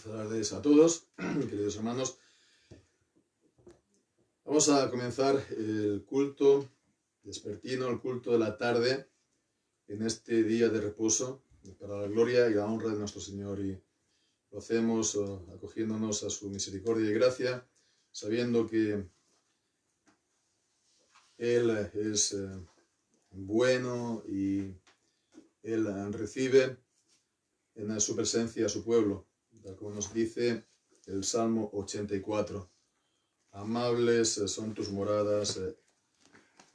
Buenas tardes a todos, queridos hermanos. Vamos a comenzar el culto vespertino, el culto de la tarde, en este día de reposo, para la gloria y la honra de nuestro Señor. Y lo hacemos acogiéndonos a su misericordia y gracia, sabiendo que Él es bueno y Él recibe en su presencia a su pueblo, tal como nos dice el Salmo 84. Amables son tus moradas,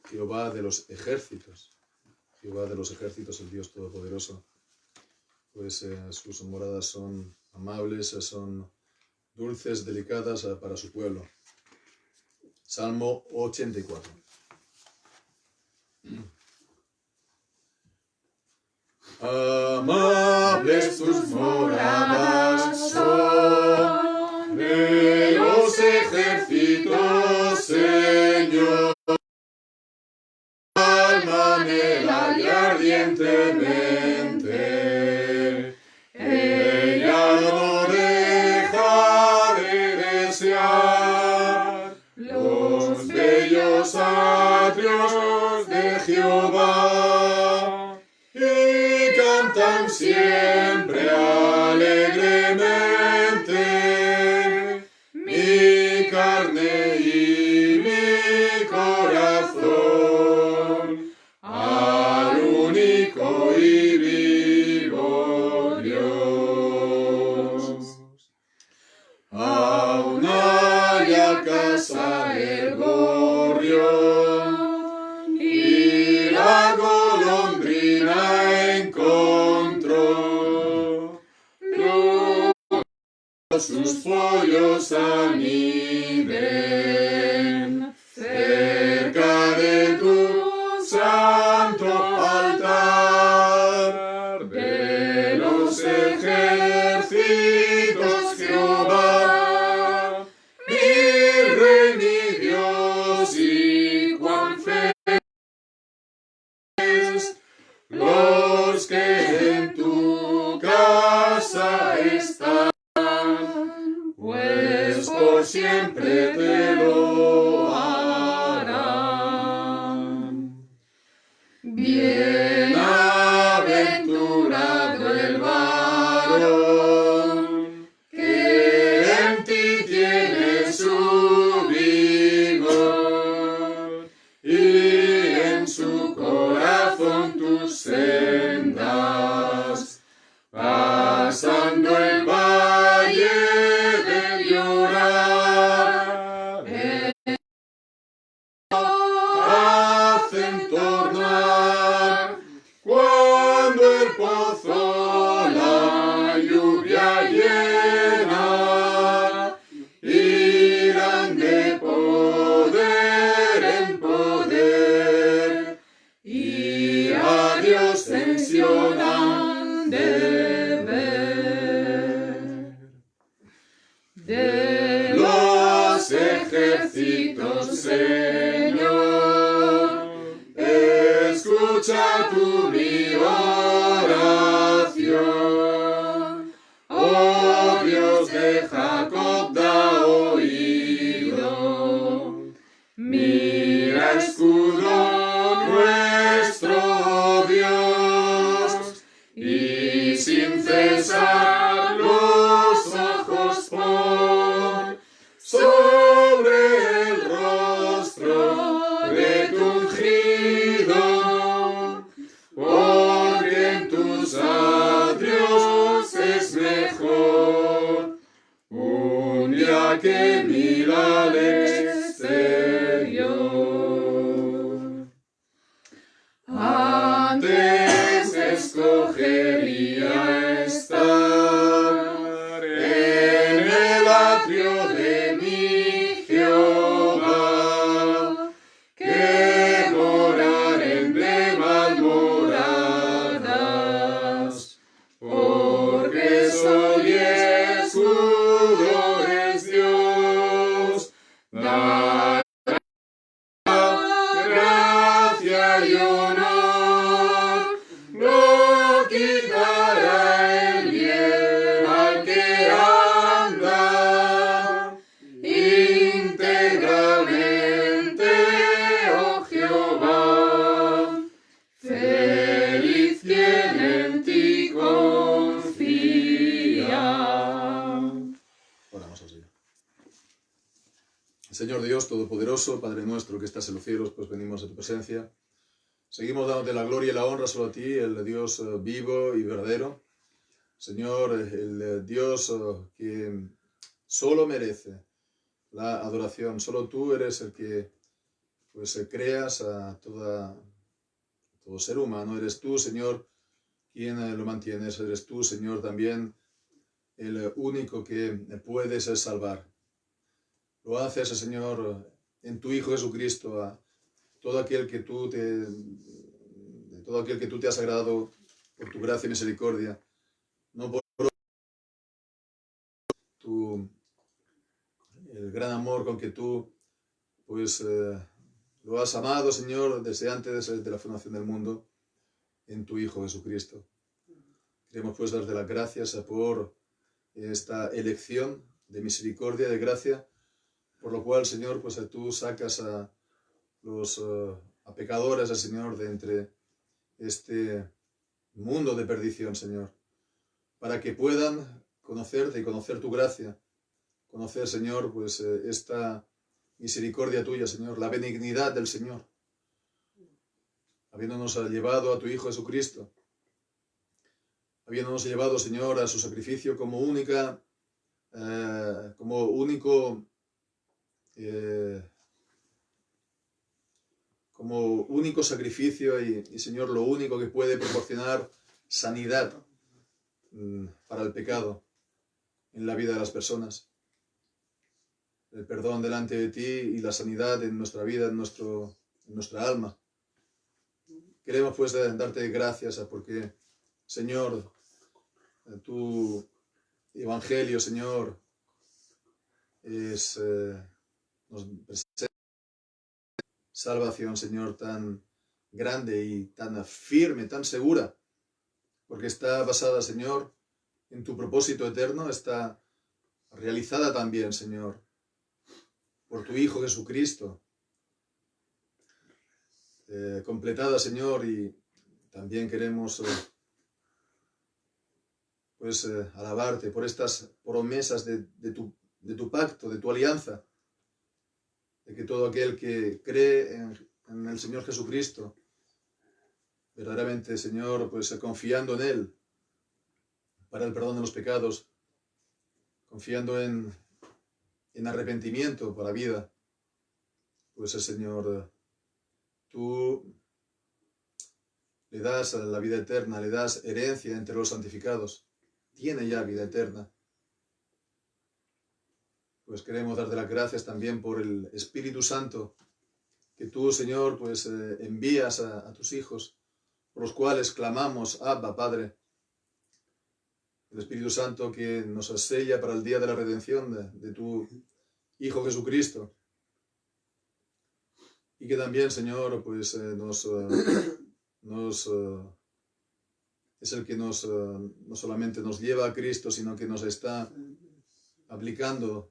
Jehová de los ejércitos. Jehová de los ejércitos, el Dios Todopoderoso. Pues sus moradas son amables, son dulces, delicadas para su pueblo. Salmo 84. Amables tus moradas son de los ejércitos, Señor. Alma anhela y ardientemente, ella no deja de desear los bellos atrios de Jehová, y cantan siempre alegremente mi carne y mi corazón al único y vivo Dios. Aún haya casa el gorrión y la golondrina encontró, sus pollos aniden cerca de tu santo altar. De los ejércitos, Jehová, mi Rey, mi Dios, y cuán felices los que en tu casa están, pues por siempre te lo harán. Bienaventurado el varón que en ti tiene su vigor, y en su corazón tus sendas, pasando el valle de llorar, hacen tornar cuando el pozo la lluvia llena, irán de poder en poder, y a Dios tensionan de ver. De los ejércitos, Señor, escucha tú mi oración. Oh Dios de Jacob, da oído. Mira, escudo nuestro Dios, y sin cesar los ojos pon sobre el rostro de tu ungido, porque en tus atrios es mejor un día que mil al exterior. Antes escogería estar en el atrio de mi Jehová, que morar en demás moradas, porque soy escudo es Dios, Señor Dios Todopoderoso, Padre nuestro que estás en los cielos, pues venimos a tu presencia. Seguimos dándote la gloria y la honra solo a ti, el Dios vivo y verdadero. Señor, el Dios que solo merece la adoración. Solo tú eres el que pues creas a todo ser humano. Eres tú, Señor, quien lo mantienes. Eres tú, Señor, también el único que puedes salvar. Lo haces, Señor, en tu Hijo Jesucristo, a todo aquel que tú te has agradado por tu gracia y misericordia, no por el gran amor con que tú pues lo has amado, Señor, desde antes de la fundación del mundo, en tu Hijo Jesucristo. Queremos pues darte las gracias por esta elección de misericordia, de gracia, por lo cual, Señor, pues tú sacas a los a pecadores, Señor, de entre este mundo de perdición, Señor, para que puedan conocerte y conocer tu gracia, conocer, Señor, pues esta misericordia tuya, Señor, la benignidad del Señor, habiéndonos llevado a tu Hijo Jesucristo, habiéndonos llevado, Señor, a su sacrificio como único sacrificio y, Señor, lo único que puede proporcionar sanidad para el pecado en la vida de las personas. El perdón delante de ti y la sanidad en nuestra vida, en nuestra alma. Queremos pues darte gracias porque, Señor, tu evangelio, Señor, nos presenta salvación, Señor, tan grande y tan firme, tan segura, porque está basada, Señor, en tu propósito eterno, está realizada también, Señor, por tu Hijo Jesucristo, completada, Señor, y también queremos alabarte por estas promesas de tu pacto, de tu alianza, de que todo aquel que cree en el Señor Jesucristo, verdaderamente, Señor, pues confiando en Él para el perdón de los pecados, confiando en arrepentimiento para vida, pues el Señor, tú le das la vida eterna, le das herencia entre los santificados, tiene ya vida eterna. Pues queremos darte las gracias también por el Espíritu Santo que tú, Señor, pues envías a tus hijos, por los cuales clamamos, Abba, Padre. El Espíritu Santo que nos sella para el día de la redención de tu Hijo Jesucristo. Y que también, Señor, pues es el que no solamente nos lleva a Cristo, sino que nos está aplicando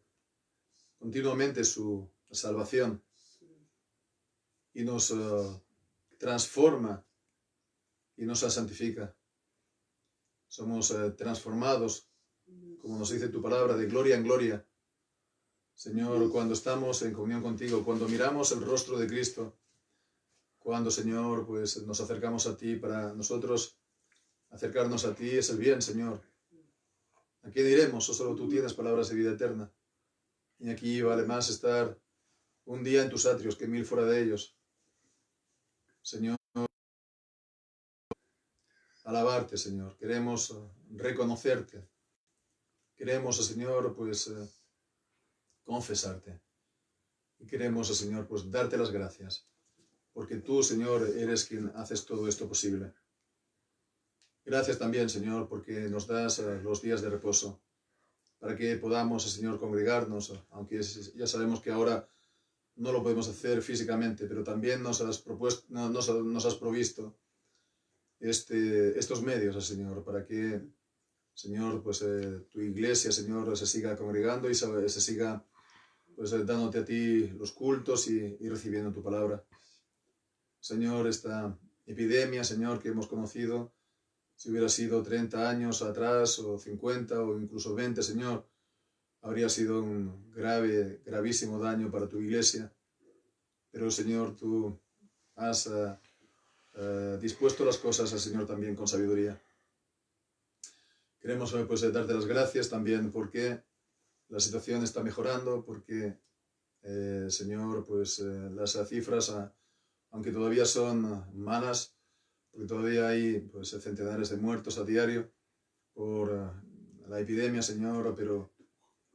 continuamente su salvación y nos transforma y nos santifica. Somos transformados, como nos dice tu palabra, de gloria en gloria. Señor, cuando estamos en comunión contigo, cuando miramos el rostro de Cristo, cuando, Señor, pues nos acercamos a ti, para nosotros acercarnos a ti es el bien, Señor. ¿A quién iremos? Solo tú tienes palabras de vida eterna. Y aquí vale más estar un día en tus atrios que 1000 fuera de ellos. Señor, alabarte, Señor. Queremos reconocerte. Queremos, Señor, pues confesarte. Y queremos, Señor, pues darte las gracias. Porque tú, Señor, eres quien haces todo esto posible. Gracias también, Señor, porque nos das los días de reposo, para que podamos, Señor, congregarnos, aunque ya sabemos que ahora no lo podemos hacer físicamente, pero también nos has provisto estos medios, Señor, para que, Señor, pues tu iglesia, Señor, se siga congregando y se siga pues dándote a ti los cultos y recibiendo tu palabra. Señor, esta epidemia, Señor, que hemos conocido, si hubiera sido 30 años atrás, o 50, o incluso 20, Señor, habría sido un gravísimo daño para tu iglesia. Pero, Señor, tú has dispuesto las cosas, Señor, también con sabiduría. Queremos pues darte las gracias también porque la situación está mejorando, porque, Señor, pues las cifras, aunque todavía son malas, porque todavía hay pues centenares de muertos a diario por la epidemia, Señor, pero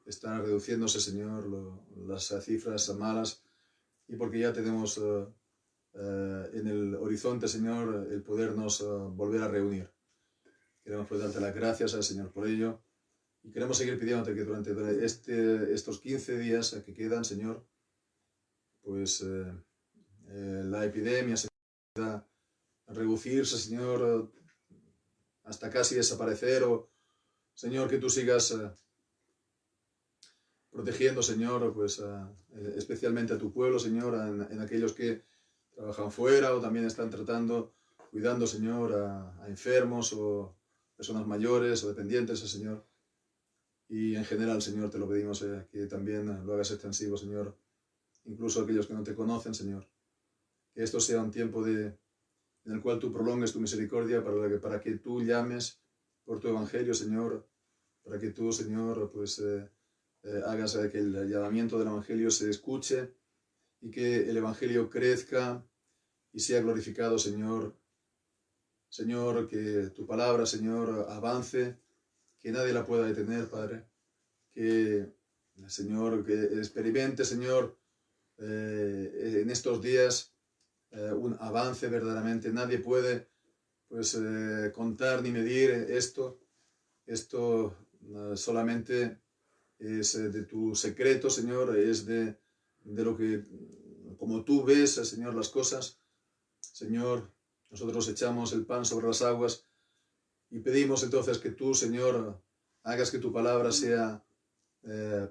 están reduciéndose, Señor, las cifras malas, y porque ya tenemos en el horizonte, Señor, el podernos volver a reunir. Queremos pues darte las gracias al Señor por ello, y queremos seguir pidiéndote que durante estos 15 días que quedan, Señor, pues la epidemia se pueda reducirse, Señor, hasta casi desaparecer, o, Señor, que tú sigas protegiendo, Señor, pues especialmente a tu pueblo, Señor, en aquellos que trabajan fuera o también están cuidando, Señor, a enfermos o personas mayores o dependientes, Señor. Y en general, Señor, te lo pedimos que también lo hagas extensivo, Señor, incluso a aquellos que no te conocen, Señor. Que esto sea un tiempo en el cual tú prolongues tu misericordia para que tú llames por tu evangelio, Señor, para que tú, Señor, pues hagas que el llamamiento del evangelio se escuche y que el evangelio crezca y sea glorificado, Señor. Señor, que tu palabra, Señor, avance, que nadie la pueda detener, Padre. Que, Señor, que experimente, Señor, en estos días un avance verdaderamente. Nadie puede, pues, contar ni medir esto. Esto solamente es de tu secreto, Señor, es de lo que, como tú ves, Señor, las cosas. Señor, nosotros echamos el pan sobre las aguas y pedimos entonces que tú, Señor, hagas que tu palabra sea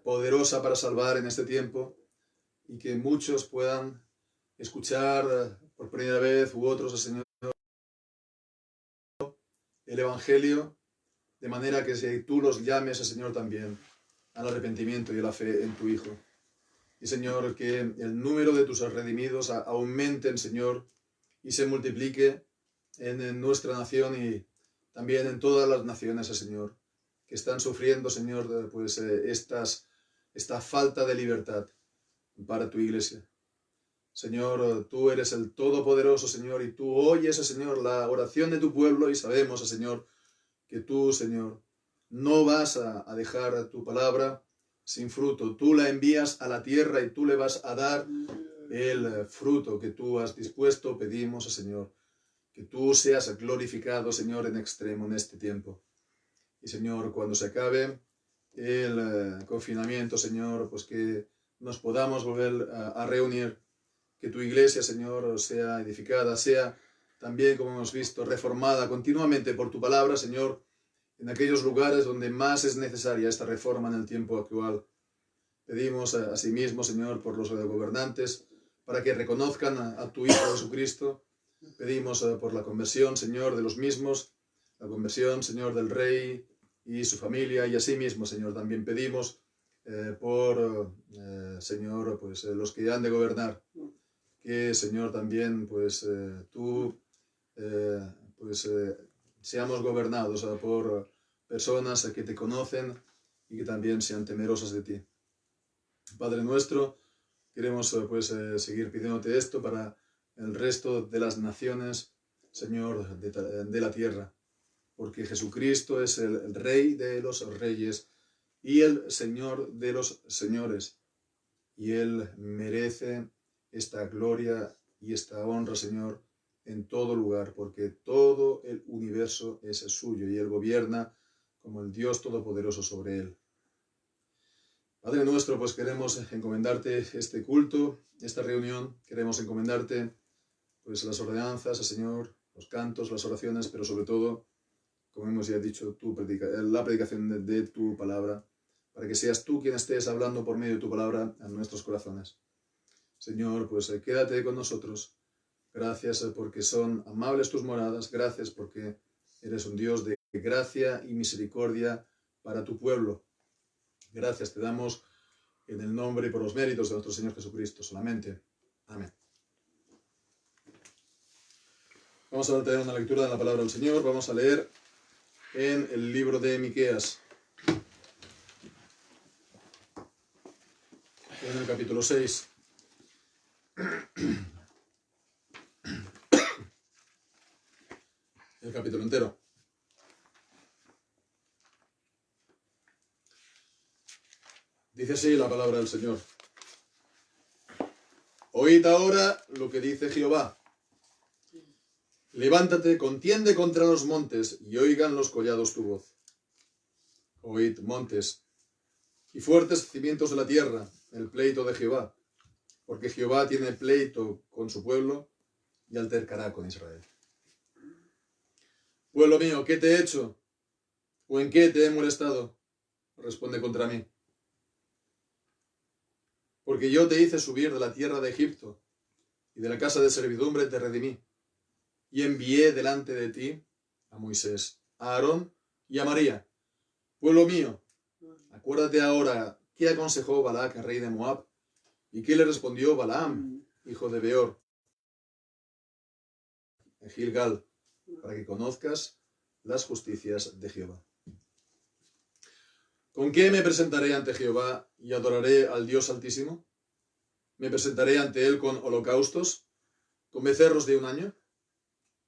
poderosa para salvar en este tiempo y que muchos puedan escuchar por primera vez u otros, Señor, el Evangelio, de manera que si tú los llames, Señor, también al arrepentimiento y a la fe en tu Hijo. Y, Señor, que el número de tus redimidos aumenten, Señor, y se multiplique en nuestra nación y también en todas las naciones, Señor, que están sufriendo, Señor, pues esta falta de libertad para tu iglesia. Señor, tú eres el Todopoderoso, Señor, y tú oyes, Señor, la oración de tu pueblo y sabemos, Señor, que tú, Señor, no vas a dejar tu palabra sin fruto. Tú la envías a la tierra y tú le vas a dar el fruto que tú has dispuesto. Pedimos, Señor, que tú seas glorificado, Señor, en extremo en este tiempo. Y, Señor, cuando se acabe el confinamiento, Señor, pues que nos podamos volver a reunir, que tu iglesia, Señor, sea edificada, sea también, como hemos visto, reformada continuamente por tu palabra, Señor, en aquellos lugares donde más es necesaria esta reforma en el tiempo actual. Pedimos asimismo, Señor, por los gobernantes, para que reconozcan a tu Hijo Jesucristo. Pedimos por la conversión, Señor, de los mismos, la conversión, Señor, del Rey y su familia, y asimismo, Señor, también pedimos por, Señor, pues los que han de gobernar, que, Señor, también, pues tú, pues seamos gobernados por personas que te conocen y que también sean temerosas de ti. Padre nuestro, queremos pues seguir pidiéndote esto para el resto de las naciones, Señor, de la tierra, porque Jesucristo es el Rey de los reyes y el Señor de los señores, y Él merece esta gloria y esta honra, Señor, en todo lugar, porque todo el universo es suyo y Él gobierna como el Dios Todopoderoso sobre él. Padre nuestro, pues queremos encomendarte este culto, esta reunión, queremos encomendarte pues las ordenanzas, Señor, los cantos, las oraciones, pero sobre todo, como hemos ya dicho, la predicación de tu palabra, para que seas tú quien estés hablando por medio de tu palabra a nuestros corazones. Señor, pues quédate con nosotros. Gracias porque son amables tus moradas, gracias porque eres un Dios de gracia y misericordia para tu pueblo. Gracias te damos en el nombre y por los méritos de nuestro Señor Jesucristo solamente. Amén. Vamos a tener una lectura de la palabra del Señor. Vamos a leer en el libro de Miqueas, en el capítulo 6. El capítulo entero. Dice así la palabra del Señor. Oíd ahora lo que dice Jehová. Levántate, contiende contra los montes, y oigan los collados tu voz. Oíd, montes, y fuertes cimientos de la tierra, el pleito de Jehová, porque Jehová tiene pleito con su pueblo, y altercará con Israel. Pueblo mío, ¿qué te he hecho? ¿O en qué te he molestado? Responde contra mí. Porque yo te hice subir de la tierra de Egipto, y de la casa de servidumbre te redimí, y envié delante de ti a Moisés, a Aarón y a María. Pueblo mío, acuérdate ahora qué aconsejó Balac, rey de Moab, y qué le respondió Balaam, hijo de Beor, en Gilgal, para que conozcas las justicias de Jehová. ¿Con qué me presentaré ante Jehová y adoraré al Dios Altísimo? ¿Me presentaré ante él con holocaustos, con becerros de un año?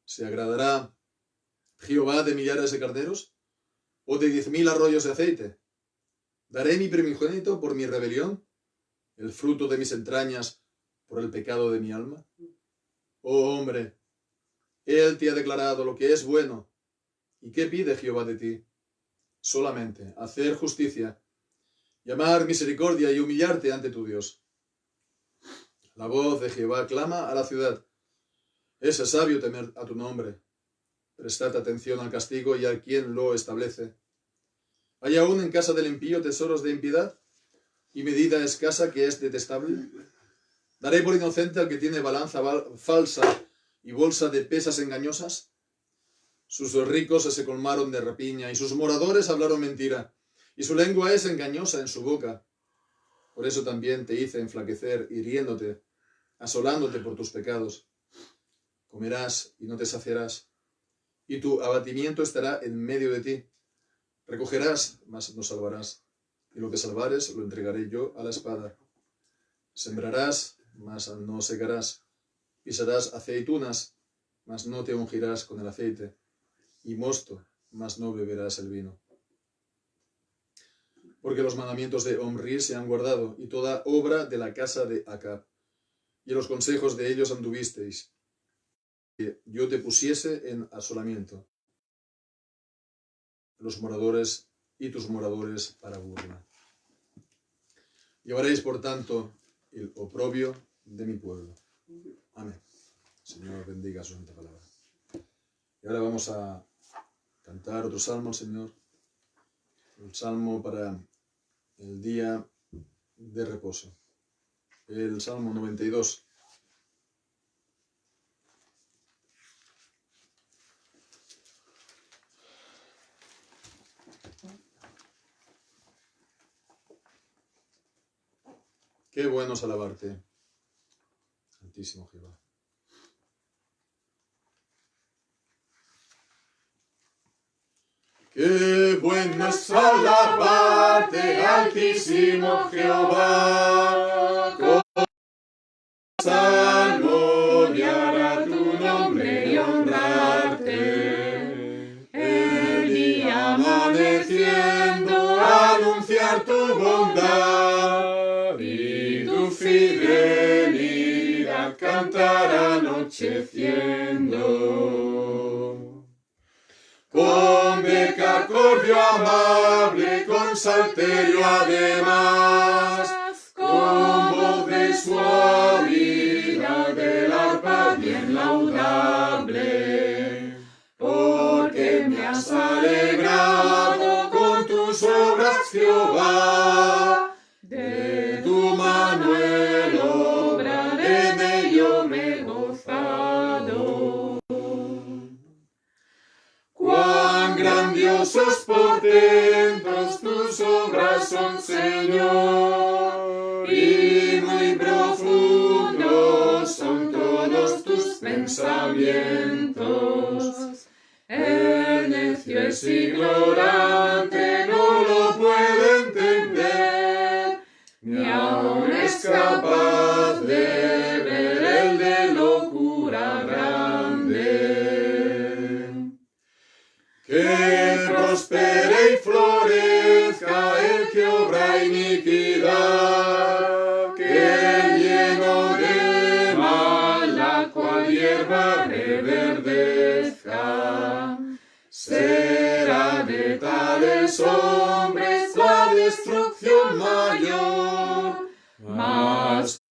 ¿Se agradará Jehová de millares de carneros o de 10.000 arroyos de aceite? ¿Daré mi primogénito por mi rebelión, el fruto de mis entrañas por el pecado de mi alma? Oh hombre, él te ha declarado lo que es bueno. ¿Y qué pide Jehová de ti? Solamente hacer justicia, llamar misericordia y humillarte ante tu Dios. La voz de Jehová clama a la ciudad. Es sabio temer a tu nombre. Prestad atención al castigo y a quien lo establece. ¿Hay aún en casa del impío tesoros de impiedad y medida escasa que es detestable? ¿Daré por inocente al que tiene balanza falsa y bolsa de pesas engañosas? Sus ricos se colmaron de rapiña y sus moradores hablaron mentira, y su lengua es engañosa en su boca. Por eso también te hice enflaquecer, hiriéndote, asolándote por tus pecados. Comerás y no te saciarás, y tu abatimiento estará en medio de ti. Recogerás, mas no salvarás, y lo que salvares lo entregaré yo a la espada. Sembrarás, mas no segarás, pisarás aceitunas, mas no te ungirás con el aceite, y mosto, mas no beberás el vino. Porque los mandamientos de Omri se han guardado, y toda obra de la casa de Acab, y en los consejos de ellos anduvisteis, que yo te pusiese en asolamiento, los moradores y tus moradores para burla. Llevaréis, por tanto, el oprobio de mi pueblo. Amén. Señor, bendiga su santa palabra. Y ahora vamos a cantar otro salmo al Señor. El salmo para el día de reposo. El Salmo 92. Qué bueno es alabarte, Altísimo Jehová. Qué bueno es alabarte, Altísimo Jehová. Con salmo gloriar tu nombre y honrarte. El día amaneciendo anunciar tu bondad y tu fidelidad cantar anocheciendo. Con decacordio amable, con salterio además, con voz de suavidad del arpa bien laudable, porque me has alegrado con tus obras, Jehová, de tu mano el obrar en ello me he gozado. Cuán grandiosos portentos tus tus obras son, Señor, y muy profundos son todos tus pensamientos. El necio es ignorante, no lo puede entender, ni aun es capaz de ver el de locura grande. Que prospere y florezca el que obra iniquidad, que lleno de mal la cual hierba reverdezca. Será de tales hombres la destrucción mayor, mas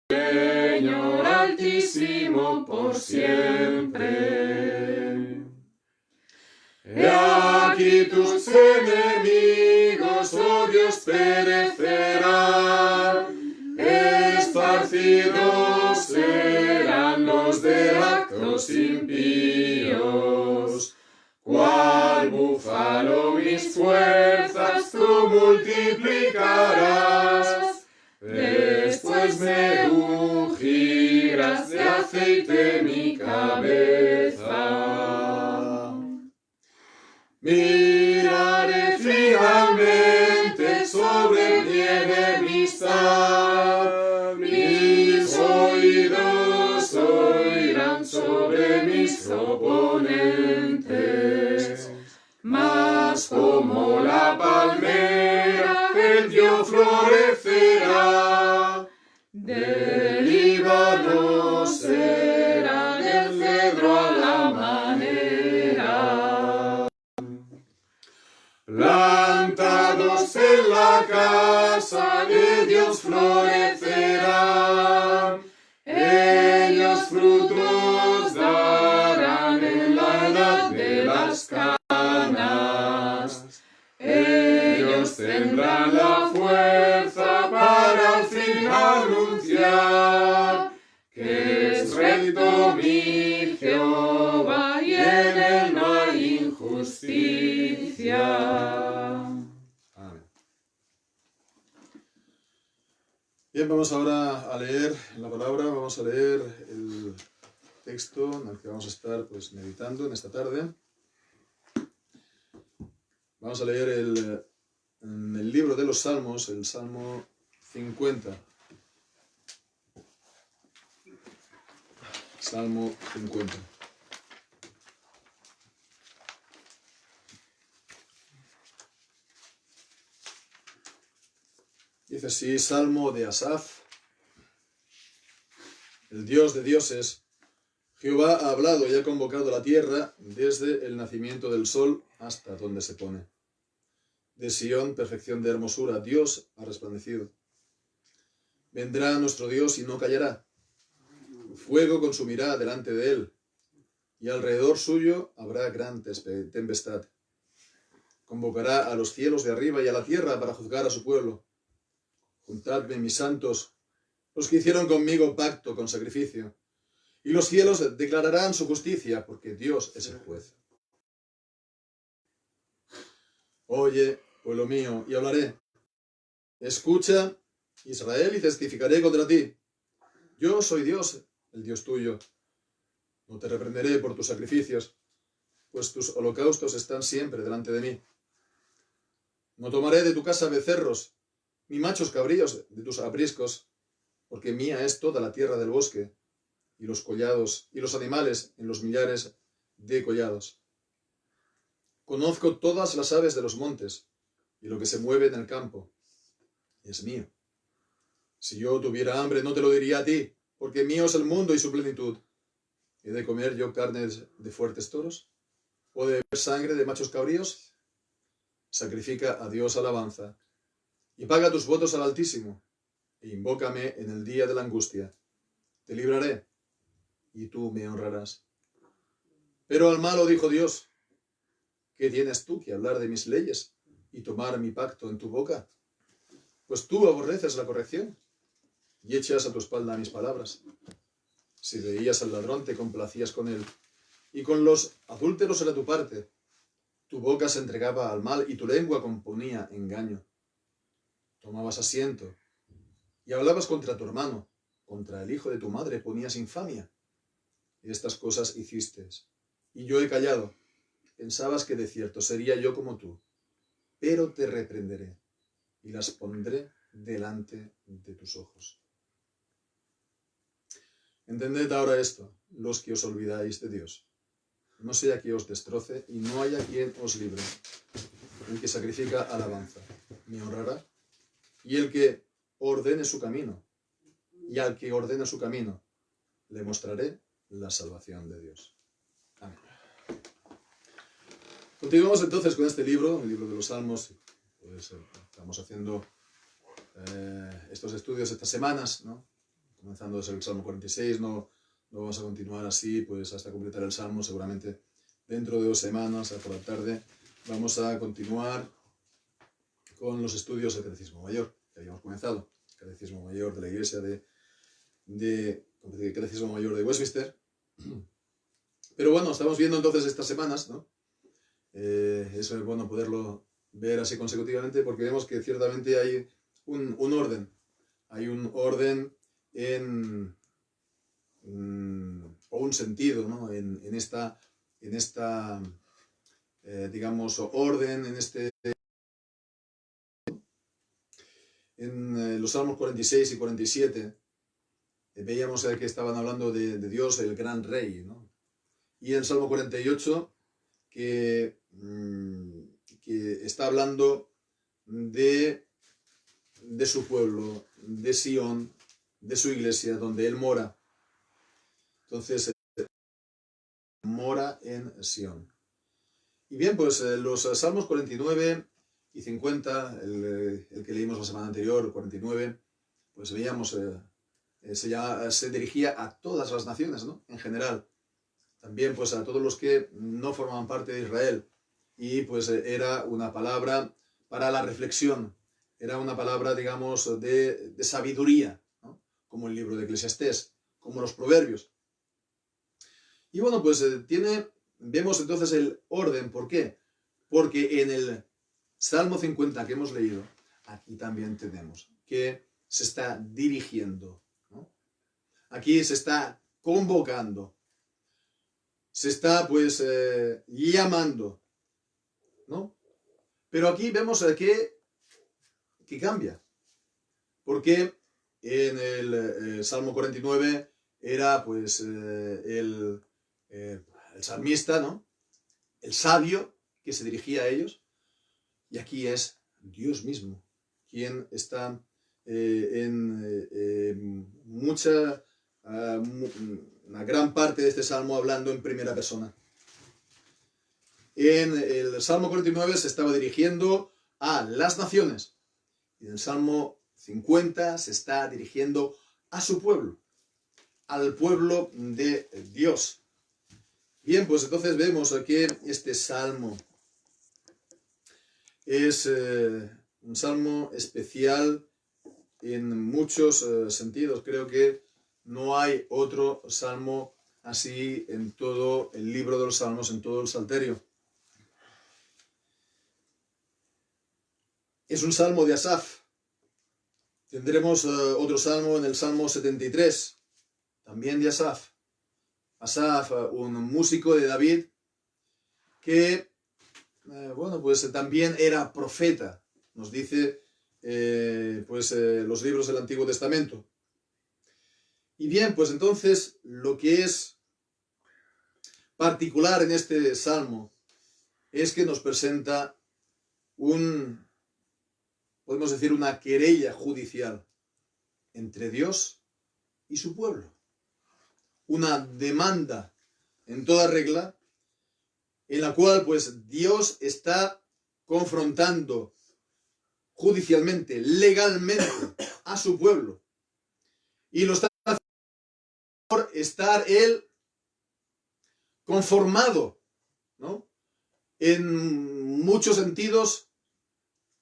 Señor Altísimo por siempre. He aquí tus enemigos, oh Dios, perecerán, esparcidos serán los de actos impíos. Cual búfalo mis fuerzas tú multiplicarás, después me ungirás de aceite mi cabeza. Miraré finalmente sobre mi enemistad, mis oídos oirán sobre mis oponentes. Mas como la palmera el Dios florecerá, del Líbano será del cedro a la manera. Plantados en la casa de Dios florecerán, ellos frutos darán en la edad de las canas. Ellos tendrán la fuerza para al fin anunciar que es recto mi Jehová y en él no hay injusticia. Amén. Bien, vamos ahora a leer la palabra, vamos a leer el texto en el que vamos a estar pues, meditando en esta tarde. Vamos a leer en el libro de los Salmos, el Salmo 50. Salmo 50. Dice así, Salmo de Asaf. El Dios de dioses, Jehová ha hablado y ha convocado la tierra desde el nacimiento del sol hasta donde se pone. De Sión, perfección de hermosura, Dios ha resplandecido. Vendrá nuestro Dios y no callará. Fuego consumirá delante de él, y alrededor suyo habrá gran tempestad. Convocará a los cielos de arriba y a la tierra para juzgar a su pueblo. Juntadme, mis santos, los que hicieron conmigo pacto con sacrificio, y los cielos declararán su justicia, porque Dios es el juez. Oye, pueblo mío, y hablaré. Escucha, Israel, y testificaré contra ti. Yo soy Dios, el Dios tuyo. No te reprenderé por tus sacrificios, pues tus holocaustos están siempre delante de mí. No tomaré de tu casa becerros, ni machos cabríos de tus apriscos, porque mía es toda la tierra del bosque, y los collados, y los animales en los millares de collados. Conozco todas las aves de los montes, y lo que se mueve en el campo. Es mío. Si yo tuviera hambre, no te lo diría a ti, porque mío es el mundo y su plenitud. ¿He de comer yo carnes de fuertes toros? ¿O de beber sangre de machos cabríos? Sacrifica a Dios alabanza, y paga tus votos al Altísimo, e invócame en el día de la angustia. Te libraré, y tú me honrarás. Pero al malo dijo Dios, ¿qué tienes tú que hablar de mis leyes y tomar mi pacto en tu boca? Pues tú aborreces la corrección, y echas a tu espalda mis palabras. Si veías al ladrón, te complacías con él, y con los adúlteros era tu parte. Tu boca se entregaba al mal y tu lengua componía engaño. Tomabas asiento y hablabas contra tu hermano, contra el hijo de tu madre ponías infamia. Y estas cosas hiciste. Y yo he callado. Pensabas que de cierto sería yo como tú, pero te reprenderé y las pondré delante de tus ojos. Entended ahora esto, los que os olvidáis de Dios. No sea que os destroce y no haya quien os libre. El que sacrifica alabanza me honrará, y el que ordene su camino, y al que ordena su camino, le mostraré la salvación de Dios. Amén. Continuamos entonces con este libro, el libro de los Salmos. Pues, estamos haciendo estos estudios estas semanas, ¿no? Comenzando desde el Salmo 46, no vamos a continuar así pues hasta completar el Salmo. Seguramente dentro de 2 semanas, por la tarde, vamos a continuar con los estudios del Catecismo Mayor, que habíamos comenzado. Catecismo Mayor de la Iglesia Catecismo Mayor de Westminster. Pero bueno, estamos viendo entonces estas semanas, ¿no? Es bueno poderlo ver así consecutivamente, porque vemos que ciertamente hay un orden. Hay un orden o un sentido, ¿no? en esta digamos, orden, en los Salmos 46 y 47, veíamos que estaban hablando de Dios, el gran rey, ¿no? Y en el Salmo 48, que está hablando de su pueblo, de Sion, de su iglesia, donde él mora. Entonces, mora en Sion. Y bien, pues los Salmos 49 y 50, el que leímos la semana anterior, 49, pues veíamos, se dirigía a todas las naciones, ¿no? En general. También pues a todos los que no formaban parte de Israel. Y pues era una palabra para la reflexión. Era una palabra, digamos, de sabiduría, ¿no? Como el libro de Eclesiastés, como los Proverbios. Y bueno, pues vemos entonces el orden. ¿Por qué? Porque en el Salmo 50 que hemos leído, aquí también tenemos que se está dirigiendo, ¿no? Aquí se está convocando, se está pues llamando, ¿no? Pero aquí vemos que cambia. Porque en el Salmo 49 era pues el salmista, ¿no? El sabio que se dirigía a ellos. Y aquí es Dios mismo quien está una gran parte de este salmo hablando en primera persona. En el Salmo 49 se estaba dirigiendo a las naciones. Y en el Salmo 50 se está dirigiendo a su pueblo, al pueblo de Dios. Bien, pues entonces vemos que este salmo es un salmo especial en muchos sentidos. Creo que no hay otro salmo así en todo el libro de los salmos, en todo el Salterio. Es un salmo de Asaf. Tendremos otro salmo en el Salmo 73, también de Asaf. Asaf, un músico de David, que bueno, pues también era profeta, nos dice los libros del Antiguo Testamento. Y bien, pues entonces lo que es particular en este salmo es que nos presenta podemos decir, una querella judicial entre Dios y su pueblo. Una demanda en toda regla, en la cual pues Dios está confrontando judicialmente, legalmente a su pueblo. Y lo está haciendo por estar él conformado, ¿no? En muchos sentidos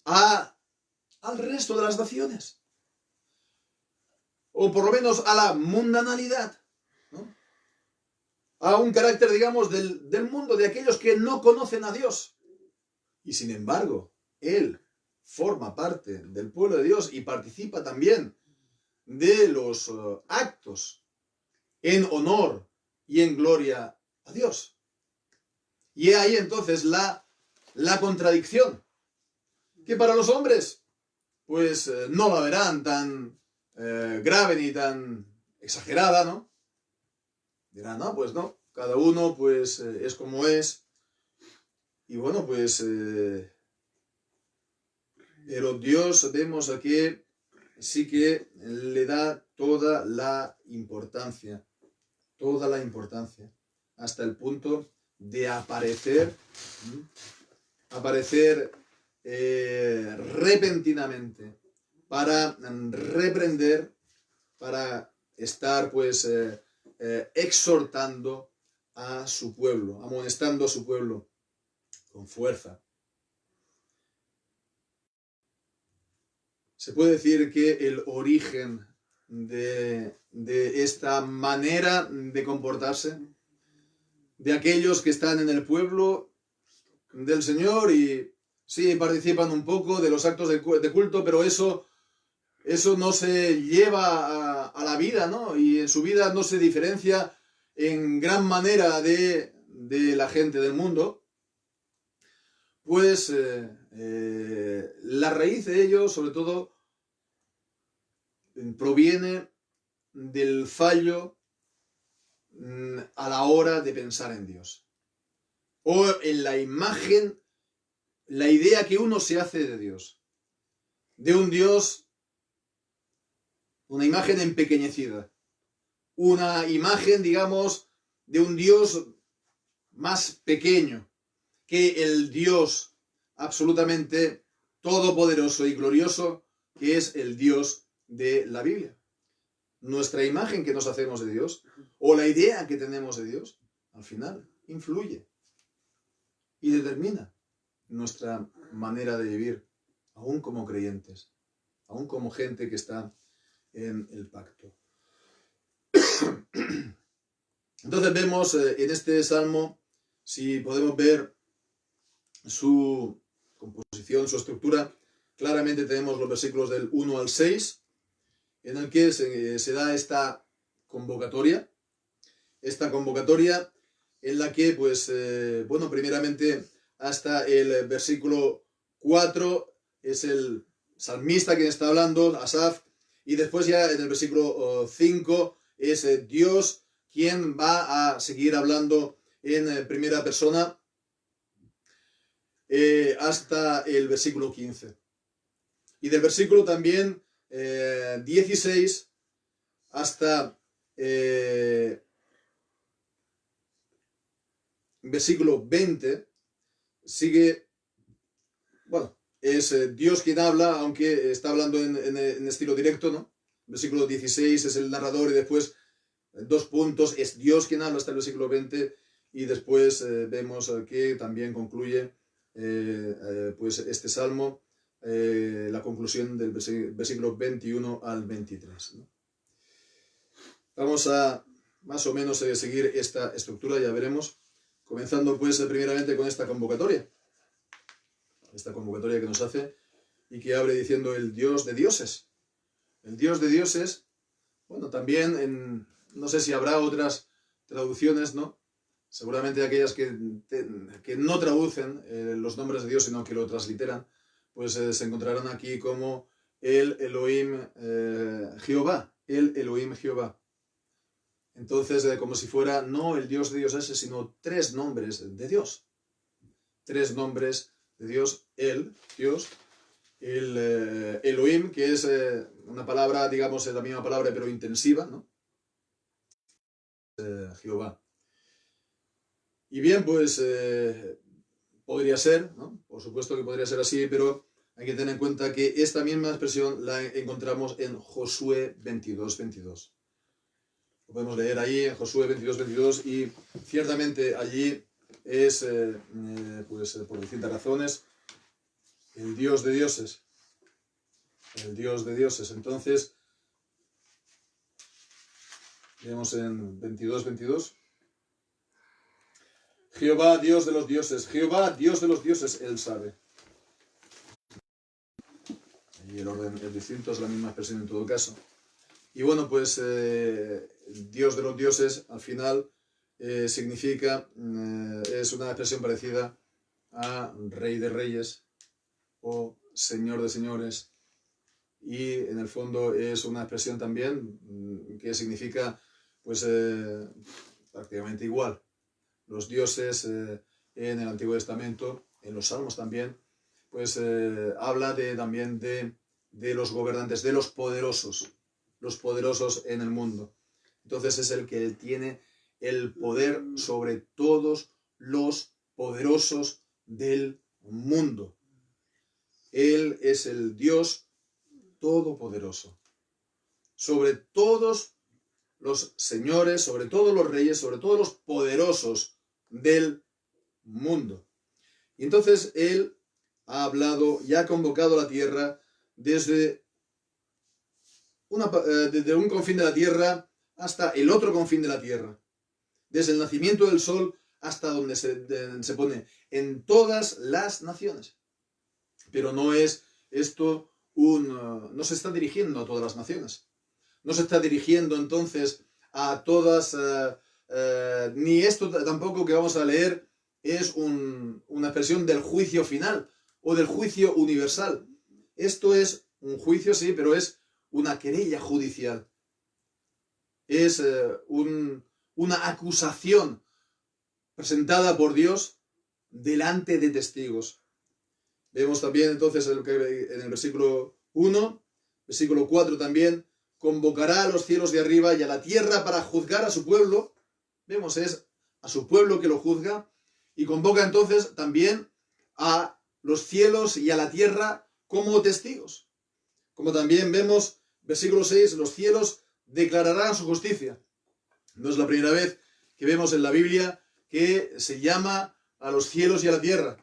al resto de las naciones. O por lo menos a la mundanalidad, ¿no? A un carácter, digamos, del mundo, de aquellos que no conocen a Dios. Y sin embargo, él forma parte del pueblo de Dios y participa también de los actos en honor y en gloria a Dios. Y ahí entonces la contradicción, que para los hombres pues no la verán tan grave ni tan exagerada, ¿no? Dirán, no, pues no, cada uno pues es como es. Y bueno, pues pero Dios vemos aquí sí que le da toda la importancia, hasta el punto de aparecer repentinamente para reprender, para estar pues exhortando a su pueblo, amonestando a su pueblo con fuerza. Se puede decir que el origen de esta manera de comportarse de aquellos que están en el pueblo del Señor y sí participan un poco de los actos de culto, pero eso no se lleva a la vida, ¿no? Y en su vida no se diferencia en gran manera de la gente del mundo. Pues la raíz de ello, sobre todo, proviene del fallo a la hora de pensar en Dios. O en la imagen, la idea que uno se hace de Dios. De un Dios, una imagen empequeñecida. Una imagen, digamos, de un Dios más pequeño que el Dios absolutamente todopoderoso y glorioso que es el Dios de la Biblia. Nuestra imagen que nos hacemos de Dios o la idea que tenemos de Dios, al final, influye y determina nuestra manera de vivir, aún como creyentes, aún como gente que está en el pacto. Entonces vemos en este salmo, si podemos ver su composición, su estructura, claramente tenemos los versículos del 1 al 6, en el que se da esta convocatoria en la que, pues, bueno, primeramente hasta el versículo 4 es el salmista quien está hablando, Asaf, y después ya en el versículo 5 es Dios quien va a seguir hablando en primera persona hasta el versículo 15. Y del versículo también 16 hasta versículo 20 sigue, bueno, es Dios quien habla, aunque está hablando en estilo directo, ¿no? Versículo 16 es el narrador y después 2 puntos, es Dios quien habla hasta el versículo 20 y después vemos que también concluye pues este salmo, la conclusión del versículo 21 al 23, ¿no? Vamos a más o menos seguir esta estructura, ya veremos, comenzando pues primeramente con esta convocatoria que nos hace y que abre diciendo el Dios de dioses. El Dios de dioses, bueno, también no sé si habrá otras traducciones, ¿no? Seguramente aquellas que no traducen los nombres de Dios, sino que lo transliteran, pues se encontrarán aquí como el Elohim Jehová, el Elohim Jehová. Entonces, como si fuera no el Dios de dioses, sino 3 nombres de Dios. 3 nombres de Dios, el Dios, el Elohim, que es una palabra, digamos, la misma palabra, pero intensiva, ¿no? Jehová. Y bien, pues podría ser, ¿no? Por supuesto que podría ser así, pero hay que tener en cuenta que esta misma expresión la encontramos en Josué 22:22. Lo podemos leer ahí en Josué 22:22 y ciertamente allí es, pues por distintas razones, el Dios de dioses. El Dios de dioses. Entonces, vemos en 22:22. Jehová, Dios de los dioses. Jehová, Dios de los dioses, Él sabe. Y el orden es distinto, es la misma expresión en todo caso. Y bueno, pues Dios de los dioses, al final, significa, es una expresión parecida a Rey de Reyes o Señor de Señores. Y en el fondo es una expresión también que significa, pues, prácticamente igual. Los dioses en el Antiguo Testamento, en los Salmos también, pues habla también de los gobernantes, de los poderosos en el mundo. Entonces es el que tiene el poder sobre todos los poderosos del mundo. Él es el Dios todopoderoso. Sobre todos los señores, sobre todos los reyes, sobre todos los poderosos del mundo. Y entonces Él ha hablado y ha convocado a la tierra desde un confín de la tierra hasta el otro confín de la tierra. Desde el nacimiento del sol hasta donde se pone en todas las naciones. Pero no es esto no se está dirigiendo a todas las naciones. No se está dirigiendo entonces a todas, ni esto tampoco que vamos a leer es una expresión del juicio final o del juicio universal. Esto es un juicio, sí, pero es una querella judicial. Es una acusación presentada por Dios delante de testigos. Vemos también entonces en el versículo 1, versículo 4 también, convocará a los cielos de arriba y a la tierra para juzgar a su pueblo. Vemos, es a su pueblo que lo juzga. Y convoca entonces también a los cielos y a la tierra como testigos. Como también vemos, versículo 6, los cielos declararán su justicia. No es la primera vez que vemos en la Biblia que se llama a los cielos y a la tierra.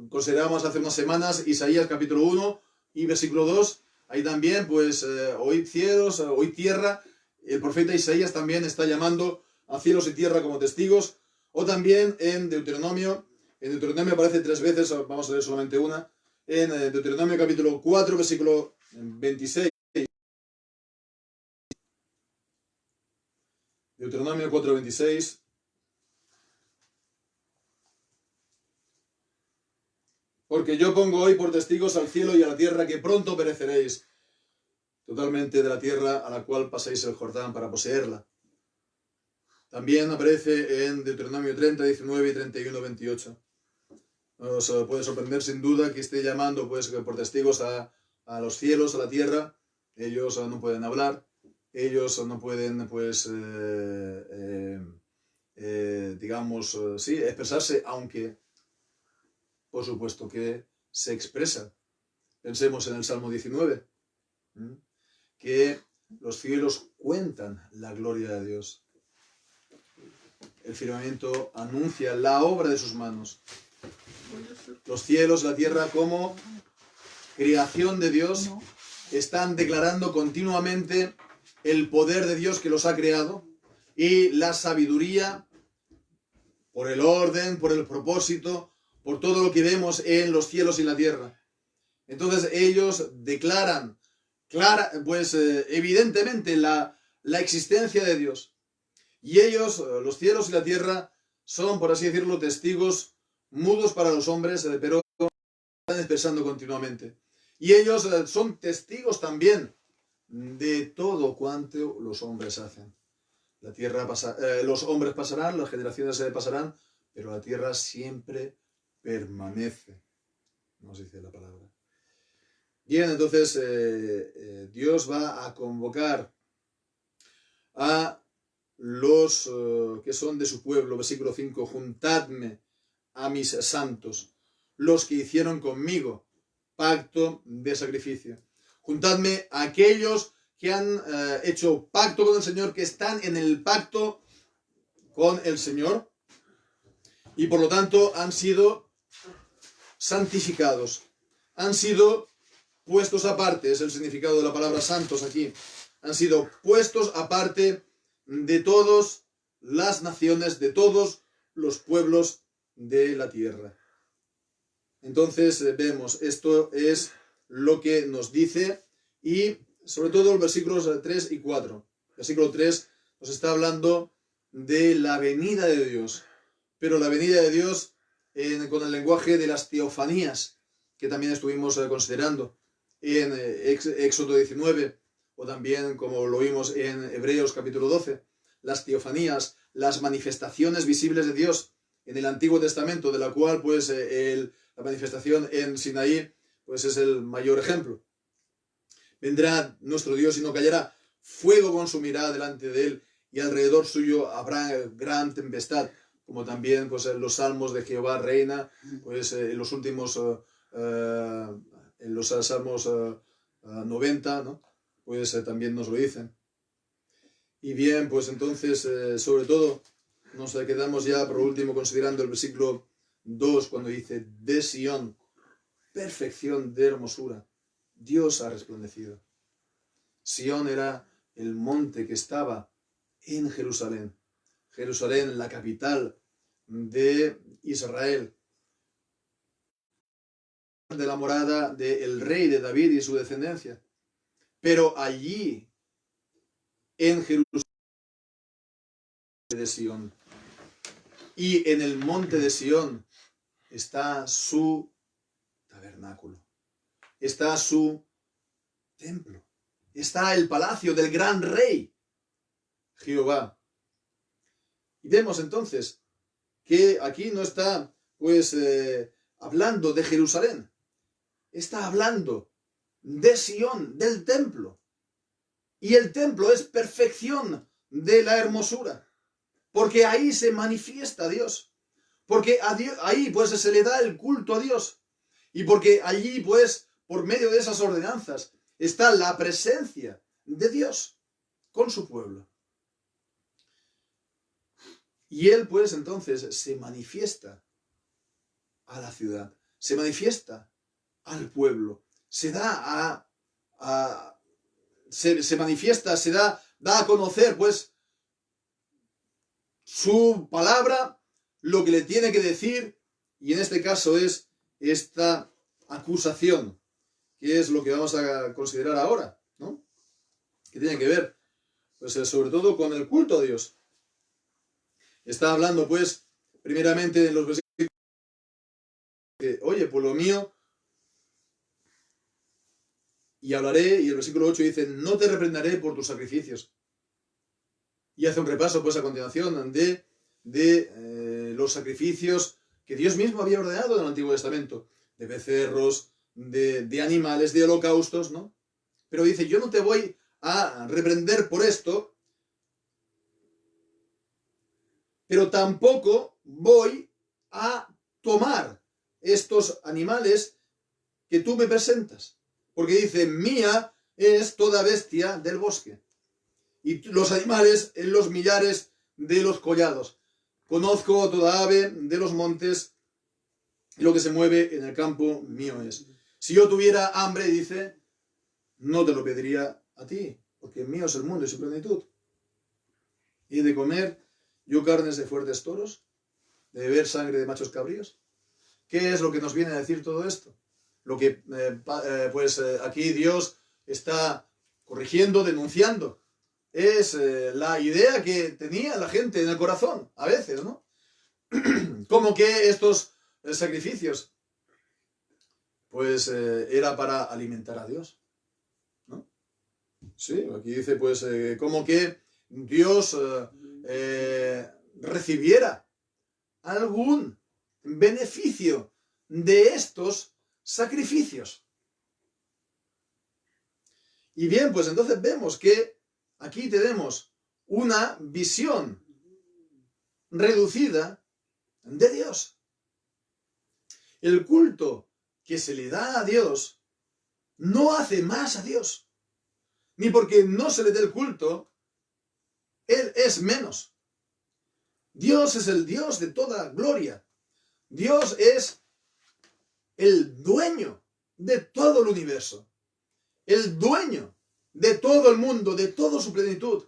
Consideramos hace unas semanas Isaías capítulo 1 y versículo 2. Ahí también, pues, hoy cielos, hoy tierra. El profeta Isaías también está llamando a cielos y tierra como testigos. O también en Deuteronomio aparece 3 veces, vamos a leer solamente una. En Deuteronomio capítulo 4, versículo 26. Deuteronomio 4, 26. Porque yo pongo hoy por testigos al cielo y a la tierra que pronto pereceréis totalmente de la tierra a la cual paséis el Jordán para poseerla. También aparece en Deuteronomio 30, 19 y 31, 28. Os puede sorprender sin duda que esté llamando pues por testigos a los cielos, a la tierra. Ellos no pueden hablar, ellos no pueden pues digamos sí, expresarse, aunque por supuesto que se expresa. Pensemos en el Salmo 19, que los cielos cuentan la gloria de Dios. El firmamento anuncia la obra de sus manos. Los cielos, la tierra como creación de Dios están declarando continuamente el poder de Dios que los ha creado y la sabiduría por el orden, por el propósito, por todo lo que vemos en los cielos y la tierra. Entonces ellos declaran evidentemente la existencia de Dios. Y ellos, los cielos y la tierra, son, por así decirlo, testigos mudos para los hombres, pero están expresando continuamente. Y ellos son testigos también de todo cuanto los hombres hacen. La tierra los hombres pasarán, las generaciones se pasarán, pero la tierra siempre permanece. Nos dice la palabra. Bien, entonces Dios va a convocar a los que son de su pueblo, versículo 5, juntadme a mis santos, los que hicieron conmigo pacto de sacrificio. Juntadme a aquellos que han hecho pacto con el Señor, que están en el pacto con el Señor y por lo tanto han sido santificados, han sido puestos aparte, es el significado de la palabra santos aquí, han sido puestos aparte de todas las naciones, de todos los pueblos de la tierra. Entonces vemos, esto es lo que nos dice, y sobre todo los versículos 3 y 4. Versículo 3 nos está hablando de la venida de Dios, pero la venida de Dios con el lenguaje de las teofanías, que también estuvimos considerando en Éxodo 19, o también como lo vimos en Hebreos capítulo 12, las teofanías, las manifestaciones visibles de Dios en el Antiguo Testamento, de la cual pues la manifestación en Sinaí pues es el mayor ejemplo. Vendrá nuestro Dios y no callará, fuego consumirá delante de él, y alrededor suyo habrá gran tempestad, como también pues en los salmos de Jehová reina, pues en los últimos en los salmos 90, ¿no? Pues también nos lo dicen. Y bien, pues entonces sobre todo nos quedamos ya por último considerando el versículo 2, cuando dice: de Sión, perfección de hermosura, Dios ha resplandecido. Sión era el monte que estaba en Jerusalén. Jerusalén, la capital de Israel, de la morada del rey de David y su descendencia. Pero allí, en Jerusalén de Sión, y en el monte de Sión, está su tabernáculo, está su templo, está el palacio del gran rey, Jehová. Y vemos entonces que aquí no está pues hablando de Jerusalén, está hablando de Sión, del templo. Y el templo es perfección de la hermosura, porque ahí se manifiesta Dios, porque ahí pues se le da el culto a Dios, y porque allí pues por medio de esas ordenanzas está la presencia de Dios con su pueblo. Y él pues entonces se manifiesta a la ciudad, se manifiesta al pueblo, se da se manifiesta, se da a conocer pues su palabra, lo que le tiene que decir, y en este caso es esta acusación, que es lo que vamos a considerar ahora, ¿no? Que tiene que ver pues sobre todo con el culto a Dios. Está hablando pues primeramente en los versículos que, oye, pueblo mío, y hablaré, y el versículo 8 dice: no te reprenderé por tus sacrificios. Y hace un repaso pues a continuación de los sacrificios que Dios mismo había ordenado en el Antiguo Testamento, de becerros, de animales, de holocaustos, ¿no? Pero dice: yo no te voy a reprender por esto, pero tampoco voy a tomar estos animales que tú me presentas, porque dice: mía es toda bestia del bosque, y los animales en los millares de los collados. Conozco toda ave de los montes, y lo que se mueve en el campo mío es. Si yo tuviera hambre, dice, no te lo pediría a ti, porque mío es el mundo y su plenitud. Y de comer yo carnes de fuertes toros, de beber sangre de machos cabríos. ¿Qué es lo que nos viene a decir todo esto? Lo que aquí Dios está corrigiendo, denunciando. Es la idea que tenía la gente en el corazón, a veces, ¿no? Como que estos sacrificios, pues era para alimentar a Dios, ¿no? Sí, aquí dice, pues, como que Dios recibiera algún beneficio de estos sacrificios. Y bien, pues entonces vemos que aquí tenemos una visión reducida de Dios. El culto que se le da a Dios no hace más a Dios. Ni porque no se le dé el culto, Él es menos. Dios es el Dios de toda gloria. Dios es el dueño de todo el universo. El dueño de todo el mundo, de toda su plenitud.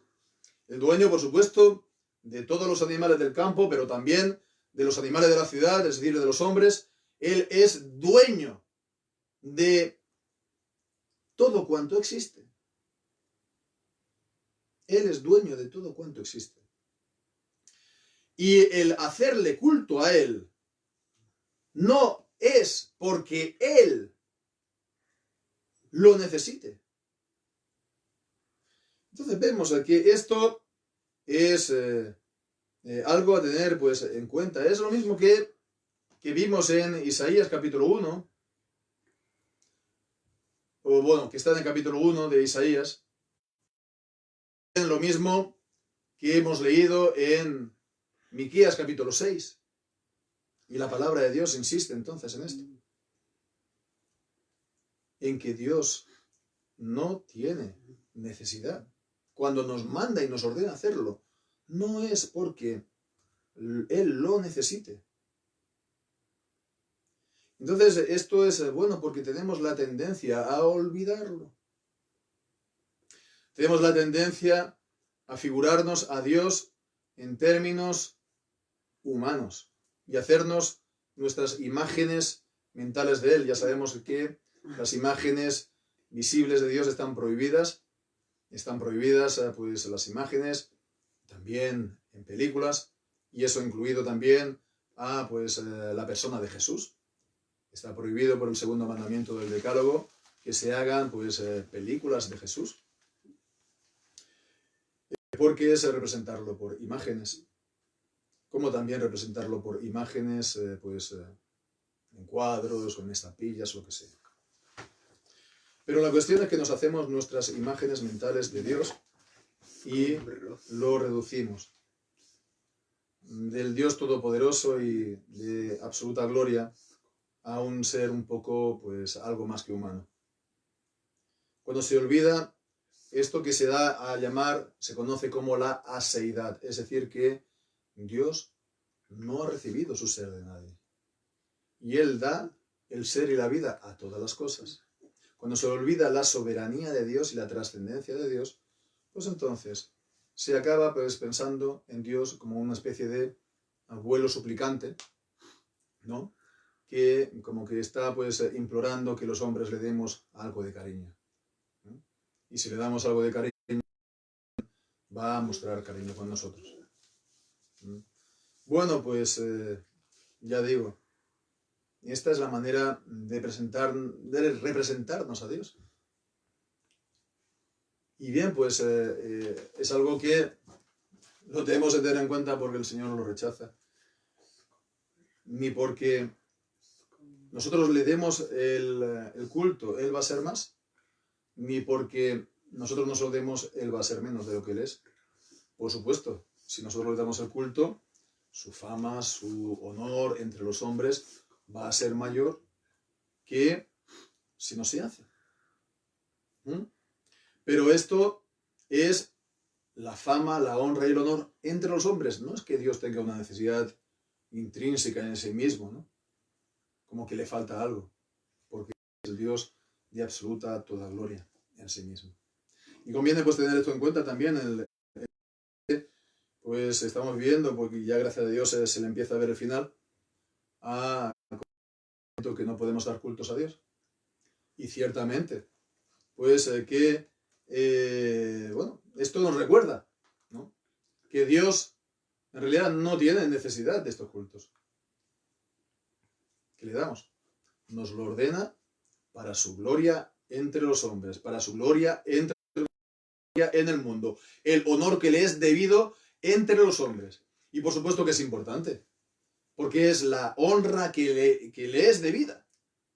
El dueño, por supuesto, de todos los animales del campo, pero también de los animales de la ciudad, es decir, de los hombres. Él es dueño de todo cuanto existe. Él es dueño de todo cuanto existe. Y el hacerle culto a Él no es porque Él lo necesite. Entonces vemos que esto es algo a tener pues en cuenta. Es lo mismo que vimos en Isaías capítulo 1, o bueno, que está en el capítulo 1 de Isaías. Es lo mismo que hemos leído en Miqueas capítulo 6. Y la palabra de Dios insiste entonces en esto. En que Dios no tiene necesidad. Cuando nos manda y nos ordena hacerlo, no es porque Él lo necesite. Entonces, esto es bueno porque tenemos la tendencia a olvidarlo. Tenemos la tendencia a figurarnos a Dios en términos humanos y hacernos nuestras imágenes mentales de Él. Ya sabemos que las imágenes visibles de Dios están prohibidas. Están prohibidas pues las imágenes también en películas, y eso incluido también a pues la persona de Jesús. Está prohibido por el segundo mandamiento del Decálogo que se hagan pues películas de Jesús, porque es representarlo por imágenes, como también representarlo por imágenes en cuadros o en estampillas o lo que sea. Pero la cuestión es que nos hacemos nuestras imágenes mentales de Dios y lo reducimos del Dios todopoderoso y de absoluta gloria a un ser un poco, pues, algo más que humano. Cuando se olvida esto que se da a llamar, se conoce como la aseidad, es decir, que Dios no ha recibido su ser de nadie. Y Él da el ser y la vida a todas las cosas. Cuando se olvida la soberanía de Dios y la trascendencia de Dios, pues entonces se acaba pues pensando en Dios como una especie de abuelo suplicante, ¿no? Que como que está pues implorando que los hombres le demos algo de cariño, ¿no? Y si le damos algo de cariño, va a mostrar cariño con nosotros, ¿no? Bueno, pues ya digo, esta es la manera de representarnos a Dios. Y bien, pues es algo que lo debemos de tener en cuenta porque el Señor lo rechaza. Ni porque nosotros le demos el culto, Él va a ser más. Ni porque nosotros nos lo demos, Él va a ser menos de lo que Él es. Por supuesto, si nosotros le damos el culto, su fama, su honor entre los hombres va a ser mayor que si no se hace. Pero esto es la fama, la honra y el honor entre los hombres. No es que Dios tenga una necesidad intrínseca en sí mismo, ¿no? Como que le falta algo, porque es el Dios de absoluta toda gloria en sí mismo. Y conviene pues tener esto en cuenta también, pues estamos viendo, porque ya gracias a Dios se le empieza a ver el final, a que no podemos dar cultos a Dios. Y ciertamente, pues bueno, esto nos recuerda, ¿no? Que Dios en realidad no tiene necesidad de estos cultos que le damos. Nos lo ordena para su gloria entre los hombres, para su gloria en el mundo, el honor que le es debido entre los hombres. Y por supuesto que es importante, porque es la honra que le es debida,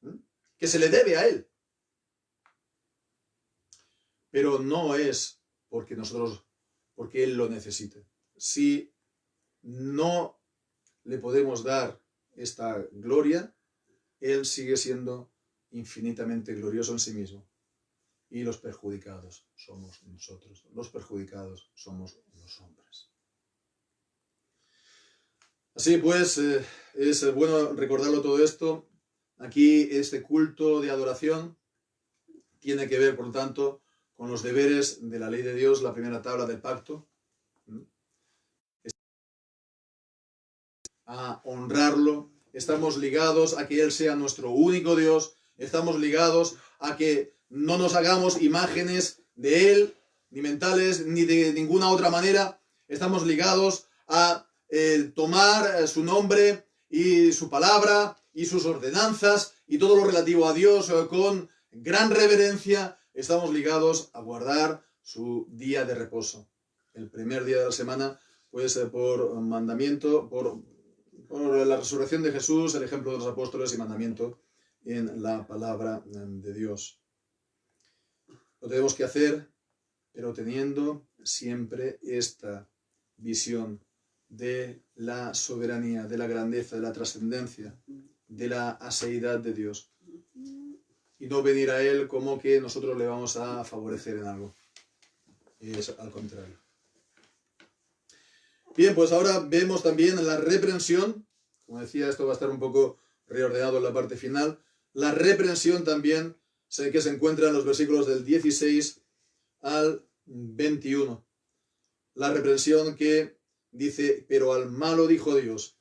¿eh? Que se le debe a Él. Pero no es porque Él lo necesite. Si no le podemos dar esta gloria, Él sigue siendo infinitamente glorioso en sí mismo. Y los perjudicados somos nosotros. Los perjudicados somos los hombres. Así pues, es bueno recordarlo todo esto. Aquí este culto de adoración tiene que ver, por lo tanto, con los deberes de la ley de Dios, la primera tabla del pacto. a honrarlo, estamos ligados a que Él sea nuestro único Dios, estamos ligados a que no nos hagamos imágenes de Él, ni mentales, ni de ninguna otra manera. Estamos ligados a tomar su nombre y su palabra y sus ordenanzas y todo lo relativo a Dios con gran reverencia. Estamos ligados a guardar su día de reposo. El primer día de la semana, pues por mandamiento, por la resurrección de Jesús, el ejemplo de los apóstoles y mandamiento en la palabra de Dios. Lo tenemos que hacer, pero teniendo siempre esta visión de la soberanía, de la grandeza, de la trascendencia, de la aseidad de Dios. Y no venir a Él como que nosotros le vamos a favorecer en algo. Es al contrario. Bien, pues ahora vemos también la reprensión. Como decía, esto va a estar un poco reordenado en la parte final. La reprensión también, que se encuentra en los versículos del 16 al 21. La reprensión que dice: pero al malo dijo Dios,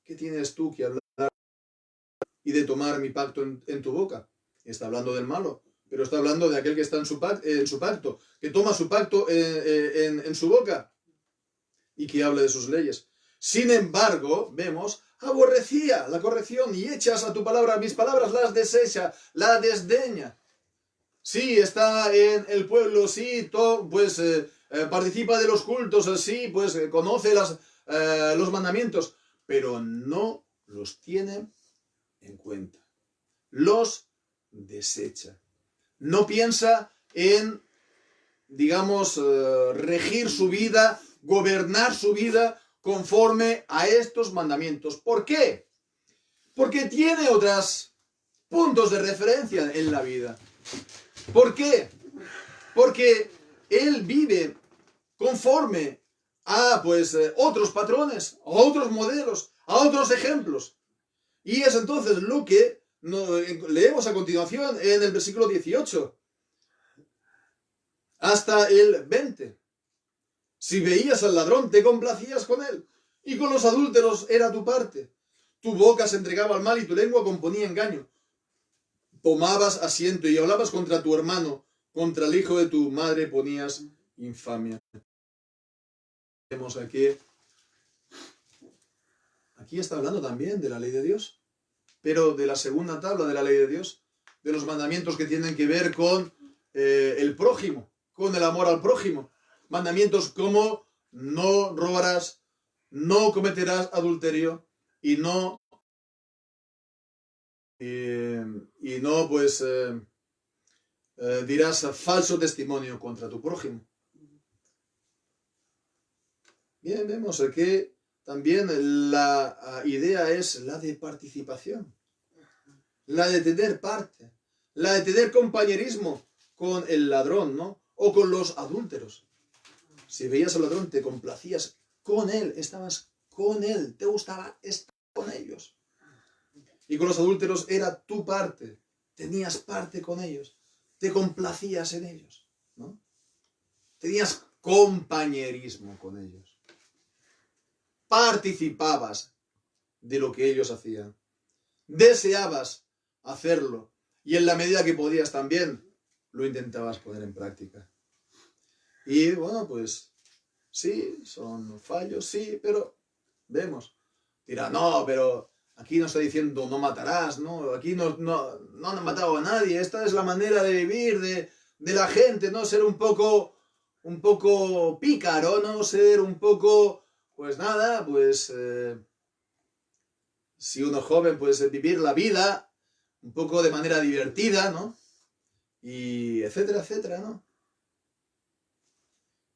¿qué tienes tú que hablar y de tomar mi pacto en tu boca? Está hablando del malo, pero está hablando de aquel que está en su pacto, que toma su pacto en su boca y que habla de sus leyes. Sin embargo, vemos, aborrecía la corrección y echas a tu palabra, mis palabras las desecha, la desdeña. Sí, está en el pueblo, sí, pues participa de los cultos, sí, pues conoce los mandamientos, pero no los tiene en cuenta. Los desecha. No piensa en, digamos, regir su vida, gobernar su vida conforme a estos mandamientos. ¿Por qué? Porque tiene otros puntos de referencia en la vida. ¿Por qué? Porque él vive conforme a otros patrones, a otros modelos, a otros ejemplos. Y es entonces lo que leemos a continuación en el versículo 18 hasta el 20. Si veías al ladrón, te complacías con él, y con los adúlteros era tu parte. Tu boca se entregaba al mal y tu lengua componía engaño. Tomabas asiento y hablabas contra tu hermano, contra el hijo de tu madre ponías infamia. Vemos aquí está hablando también de la ley de Dios, pero de la segunda tabla de la ley de Dios, de los mandamientos que tienen que ver con el prójimo, con el amor al prójimo. Mandamientos como no robarás, no cometerás adulterio y no dirás falso testimonio contra tu prójimo. Bien, vemos que también la idea es la de participación, la de tener parte, la de tener compañerismo con el ladrón, ¿no? O con los adúlteros. Si veías al ladrón, te complacías con él, estabas con él, te gustaba estar con ellos. Y con los adúlteros era tu parte, tenías parte con ellos, te complacías en ellos, ¿no? Tenías compañerismo con ellos. Participabas de lo que ellos hacían. Deseabas hacerlo. Y en la medida que podías también, lo intentabas poner en práctica. Y bueno, pues sí, son fallos, sí, pero vemos. Dirá, no, pero aquí no está diciendo no matarás, ¿no? Aquí no han matado a nadie. Esta es la manera de vivir de la gente, ¿no? Ser un poco pícaro, ¿no? Ser un poco, pues nada, pues si uno es joven, pues vivir la vida un poco de manera divertida, ¿no? Y etcétera, etcétera, ¿no?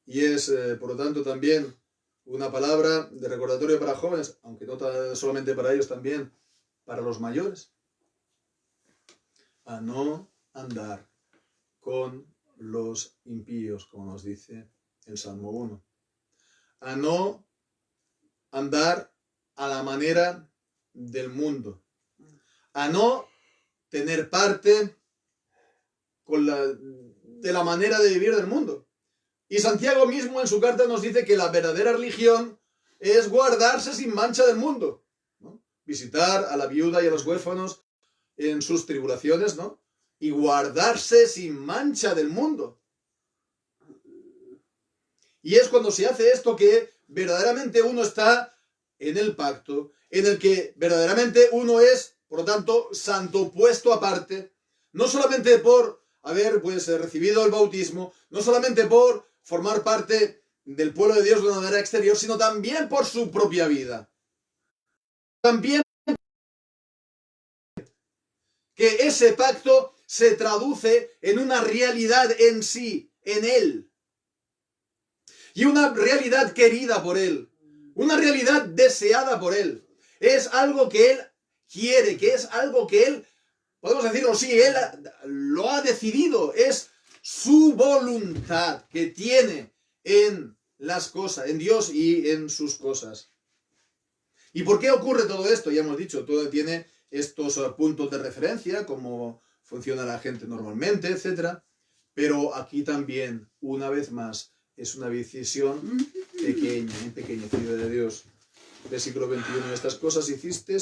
Y es, por lo tanto, también una palabra de recordatorio para jóvenes, aunque no solamente para ellos, también para los mayores, a no andar con los impíos, como nos dice el Salmo 1. A no andar a la manera del mundo. A no tener parte de la manera de vivir del mundo. Y Santiago mismo en su carta nos dice que la verdadera religión es guardarse sin mancha del mundo. visitar a la viuda y a los huérfanos en sus tribulaciones, ¿no? Y guardarse sin mancha del mundo. Y es cuando se hace esto que verdaderamente uno está en el pacto, en el que verdaderamente uno es, por lo tanto, santo, puesto aparte, no solamente por haber pues recibido el bautismo, no solamente por formar parte del pueblo de Dios de una manera exterior, sino también por su propia vida. También que ese pacto se traduce en una realidad en sí, en Él. Y una realidad querida por Él. Una realidad deseada por Él. Es algo que Él quiere, que es algo que Él, podemos decirlo así, Él lo ha decidido. Es su voluntad que tiene en las cosas, en Dios y en sus cosas. ¿Y por qué ocurre todo esto? Ya hemos dicho, todo tiene estos puntos de referencia, cómo funciona la gente normalmente, etc. Pero aquí también, una vez más, es una decisión pequeña, empequeñecida de Dios. Versículo 21. Estas cosas hiciste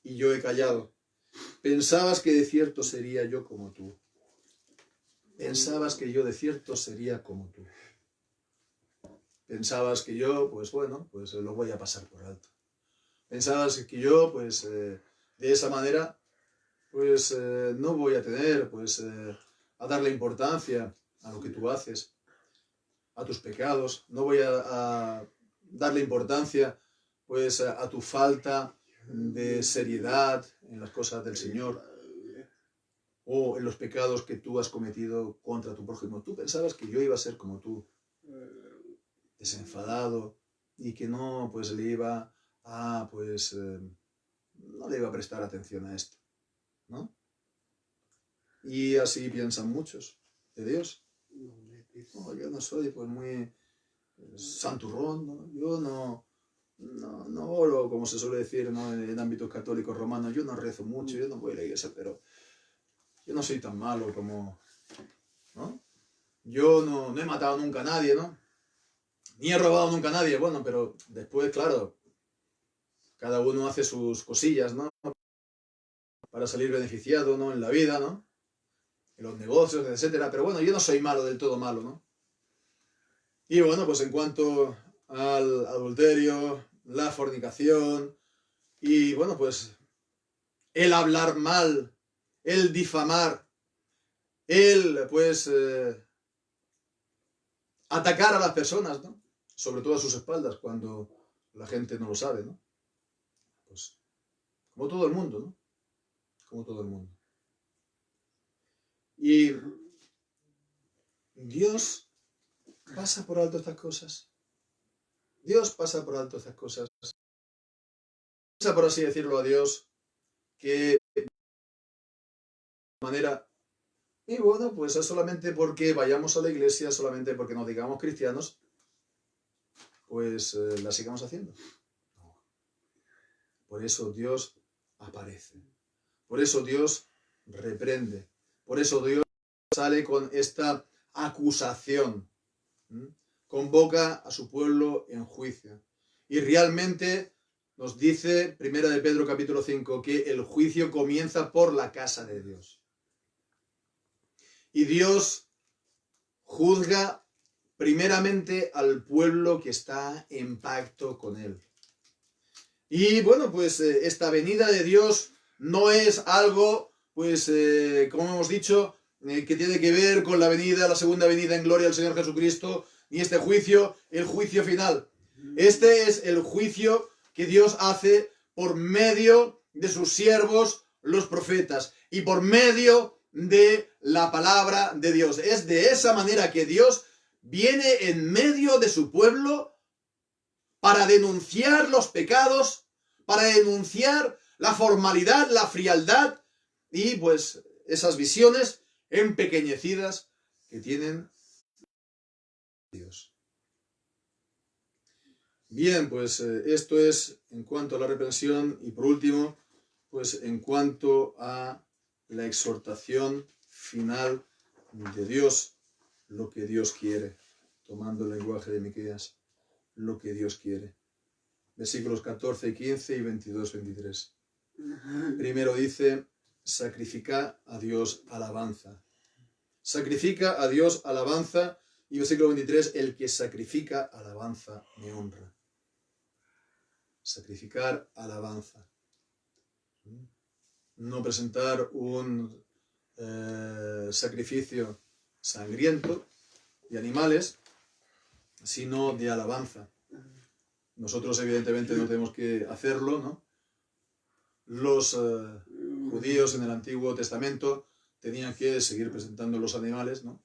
y yo he callado. Pensabas que de cierto sería yo como tú. Pensabas que yo de cierto sería como tú. Pensabas que yo, pues bueno, pues lo voy a pasar por alto. Pensabas que yo, pues de esa manera, pues no voy a tener, pues a darle importancia a lo que tú haces, a tus pecados. No voy a darle importancia, pues a tu falta de seriedad en las cosas del Señor o en los pecados que tú has cometido contra tu prójimo. Tú pensabas que yo iba a ser como tú, desenfadado, y que no, pues le iba a, pues, no le iba a prestar atención a esto, ¿no? Y así piensan muchos de Dios. No, yo no soy, pues, muy santurrón, ¿no? Yo no oro, como se suele decir, ¿no? En ámbitos católicos romanos. Yo no rezo mucho, yo no voy a la iglesia, pero yo no soy tan malo como, ¿no? Yo no he matado nunca a nadie, ¿no? Ni he robado nunca a nadie. Bueno, pero después, claro, cada uno hace sus cosillas, ¿no? Para salir beneficiado, ¿no? En la vida, ¿no? En los negocios, etcétera. Pero bueno, yo no soy malo, del todo malo, ¿no? Y bueno, pues en cuanto al adulterio, la fornicación y bueno, pues el hablar mal, el difamar, el pues atacar a las personas, ¿no? Sobre todo a sus espaldas cuando la gente no lo sabe, ¿no? Pues como todo el mundo, ¿no? Como todo el mundo. Y Dios pasa por alto estas cosas. Dios pasa por alto estas cosas. Pasa, por así decirlo, a Dios que de manera... Y bueno, pues es solamente porque vayamos a la iglesia, solamente porque nos digamos cristianos, pues la sigamos haciendo. No. Por eso Dios aparece. Por eso Dios reprende. Por eso Dios sale con esta acusación. Convoca a su pueblo en juicio. Y realmente nos dice 1 de Pedro capítulo 5 que el juicio comienza por la casa de Dios. Y Dios juzga primeramente al pueblo que está en pacto con Él. Y bueno, pues esta venida de Dios no es algo, pues como hemos dicho, que tiene que ver con la venida, la segunda venida en gloria del Señor Jesucristo, ni este juicio, el juicio final. Este es el juicio que Dios hace por medio de sus siervos, los profetas, y por medio de la palabra de Dios. Es de esa manera que Dios viene en medio de su pueblo para denunciar los pecados, para denunciar la formalidad, la frialdad y pues esas visiones empequeñecidas que tienen Dios. Bien, pues esto es en cuanto a la reprensión y por último, pues en cuanto a la exhortación final de Dios, lo que Dios quiere, tomando el lenguaje de Miqueas, lo que Dios quiere. versículos 14 y 15 y 22, 23. Primero dice, sacrifica a Dios alabanza. Sacrifica a Dios alabanza. Y versículo 23, el que sacrifica alabanza me honra. Sacrificar alabanza. No presentar un sacrificio sangriento de animales, sino de alabanza. Nosotros evidentemente no tenemos que hacerlo, ¿no? Los judíos en el Antiguo Testamento tenían que seguir presentando los animales, ¿no?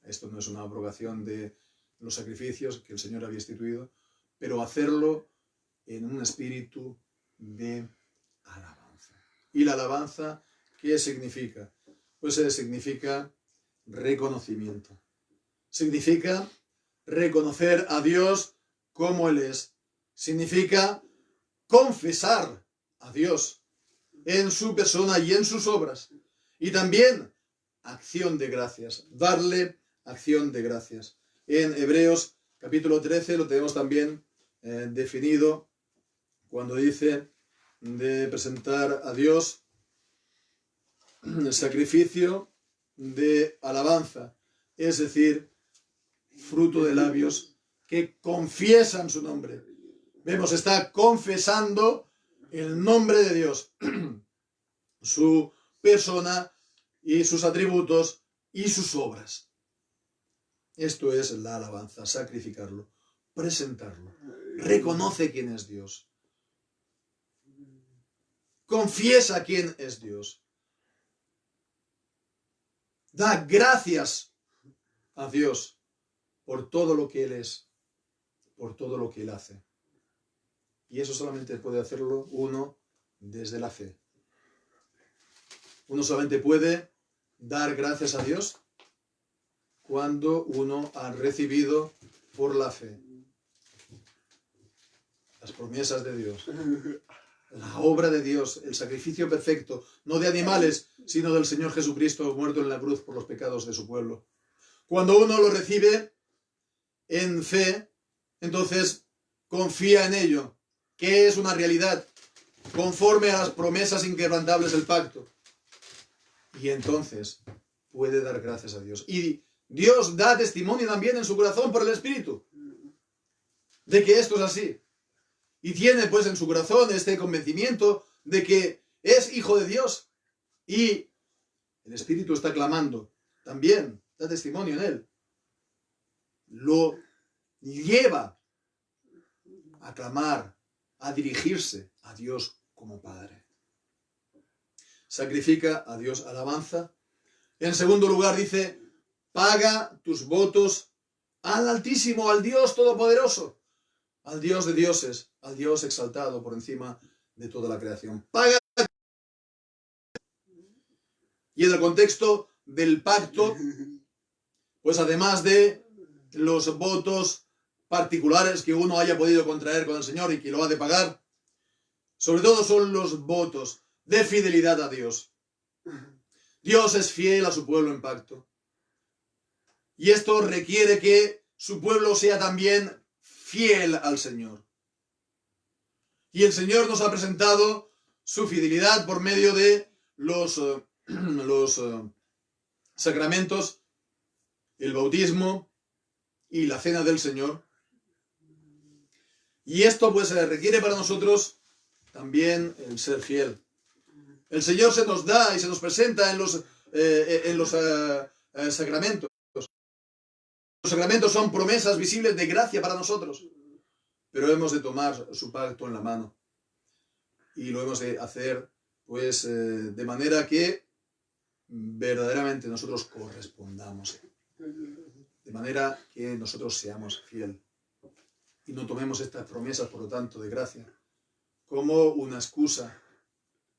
Esto no es una abrogación de los sacrificios que el Señor había instituido, pero hacerlo en un espíritu de alabanza. ¿Y la alabanza qué significa? Pues significa reconocimiento. Significa reconocer a Dios como Él es. Significa confesar a Dios en su persona y en sus obras. Y también acción de gracias. Darle acción de gracias. En Hebreos capítulo 13 lo tenemos también definido cuando dice de presentar a Dios el sacrificio de alabanza, es decir, fruto de labios que confiesan su nombre. Vemos, está confesando el nombre de Dios, su persona y sus atributos y sus obras. Esto es la alabanza, sacrificarlo, presentarlo. Reconoce quién es Dios. Confiesa quién es Dios. Da gracias a Dios por todo lo que Él es, por todo lo que Él hace. Y eso solamente puede hacerlo uno desde la fe. Uno solamente puede dar gracias a Dios cuando uno ha recibido por la fe las promesas de Dios, la obra de Dios, el sacrificio perfecto, no de animales, sino del Señor Jesucristo muerto en la cruz por los pecados de su pueblo. Cuando uno lo recibe en fe, entonces confía en ello, que es una realidad, conforme a las promesas inquebrantables del pacto. Y entonces puede dar gracias a Dios. Y Dios da testimonio también en su corazón por el Espíritu de que esto es así. Y tiene pues en su corazón este convencimiento de que es hijo de Dios. Y el Espíritu está clamando. También da testimonio en él. Lo lleva a clamar, a dirigirse a Dios como Padre. Sacrifica a Dios alabanza. En segundo lugar dice, paga tus votos al Altísimo, al Dios Todopoderoso, al Dios de dioses, al Dios exaltado por encima de toda la creación. Paga. Y en el contexto del pacto, pues además de los votos particulares que uno haya podido contraer con el Señor y que lo ha de pagar, sobre todo son los votos de fidelidad a Dios. Dios es fiel a su pueblo en pacto. Y esto requiere que su pueblo sea también fiel al Señor. Y el Señor nos ha presentado su fidelidad por medio de los sacramentos, el bautismo y la cena del Señor. Y esto pues requiere para nosotros también el ser fiel. El Señor se nos da y se nos presenta en los sacramentos. Los sacramentos son promesas visibles de gracia para nosotros, pero hemos de tomar su pacto en la mano y lo hemos de hacer pues de manera que verdaderamente nosotros correspondamos, de manera que nosotros seamos fieles y no tomemos estas promesas, por lo tanto, de gracia como una excusa,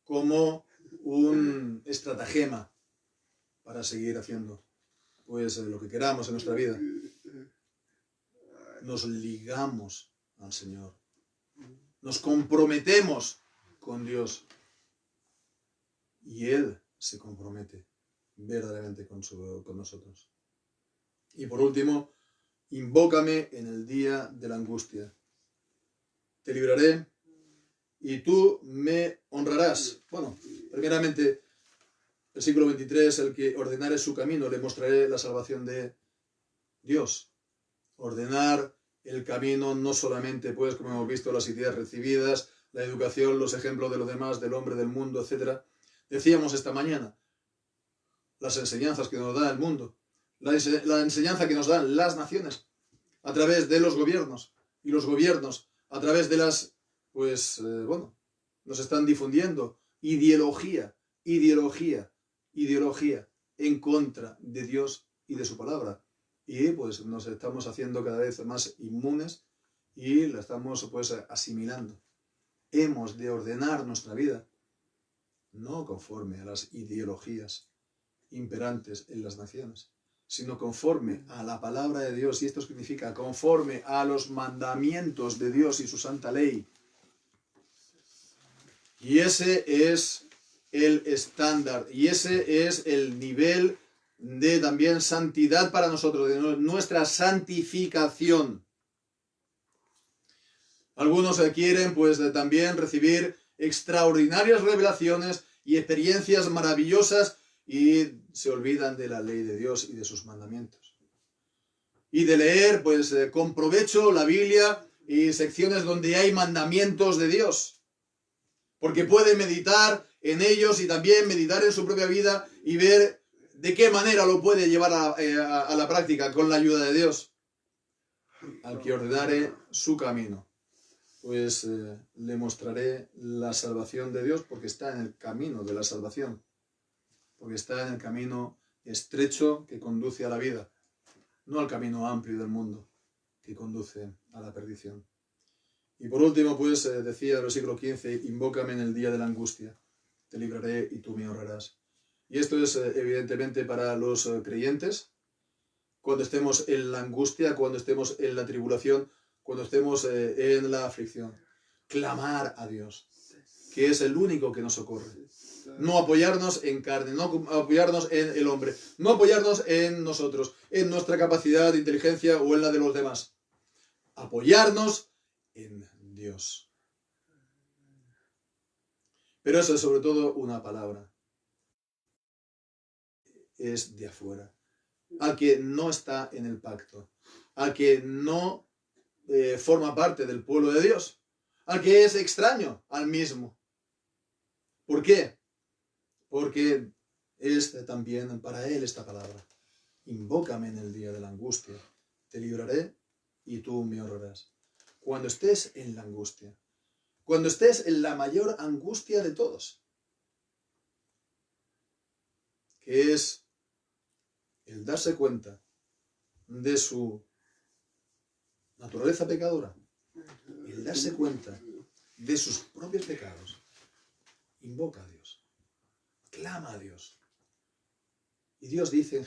como un estratagema para seguir haciendo pues lo que queramos en nuestra vida. Nos ligamos al Señor, nos comprometemos con Dios y Él se compromete verdaderamente con nosotros. Y por último, invócame en el día de la angustia. te libraré y tú me honrarás. Bueno, primeramente, versículo 23, el que ordenare su camino, le mostraré la salvación de Dios. Ordenar el camino no solamente, pues, como hemos visto, las ideas recibidas, la educación, los ejemplos de los demás, del hombre, del mundo, etc. Decíamos esta mañana, las enseñanzas que nos da el mundo, la enseñanza que nos dan las naciones, a través de los gobiernos, y los gobiernos, a través de las, pues, nos están difundiendo ideología en contra de Dios y de su palabra. Y pues nos estamos haciendo cada vez más inmunes y la estamos pues asimilando. Hemos de ordenar nuestra vida, no conforme a las ideologías imperantes en las naciones, sino conforme a la palabra de Dios, y esto significa conforme a los mandamientos de Dios y su santa ley. Y ese es el estándar, y ese es el nivel de también santidad para nosotros, de nuestra santificación. Algunos quieren pues también recibir extraordinarias revelaciones y experiencias maravillosas y se olvidan de la ley de Dios y de sus mandamientos. Y de leer pues con provecho la Biblia y secciones donde hay mandamientos de Dios. Porque puede meditar en ellos y también meditar en su propia vida y ver de qué manera lo puede llevar a la práctica con la ayuda de Dios. Al que ordenare su camino, pues le mostraré la salvación de Dios, porque está en el camino de la salvación, porque está en el camino estrecho que conduce a la vida, no al camino amplio del mundo que conduce a la perdición. Y por último, pues decía el versículo 15, invócame en el día de la angustia, te libraré y tú me honrarás. Y esto es evidentemente para los creyentes, cuando estemos en la angustia, cuando estemos en la tribulación, cuando estemos en la aflicción. Clamar a Dios, que es el único que nos socorre. No apoyarnos en carne, no apoyarnos en el hombre, no apoyarnos en nosotros, en nuestra capacidad de inteligencia o en la de los demás. Apoyarnos en Dios. Pero eso es sobre todo una palabra. Es de afuera. Al que no está en el pacto, al que no forma parte del pueblo de Dios, al que es extraño al mismo. ¿Por qué? Porque es también para él esta palabra. Invócame en el día de la angustia, te libraré y tú me honrarás. Cuando estés en la angustia, cuando estés en la mayor angustia de todos, que es el darse cuenta de su naturaleza pecadora, el darse cuenta de sus propios pecados, invoca a Dios, clama a Dios. Y Dios dice en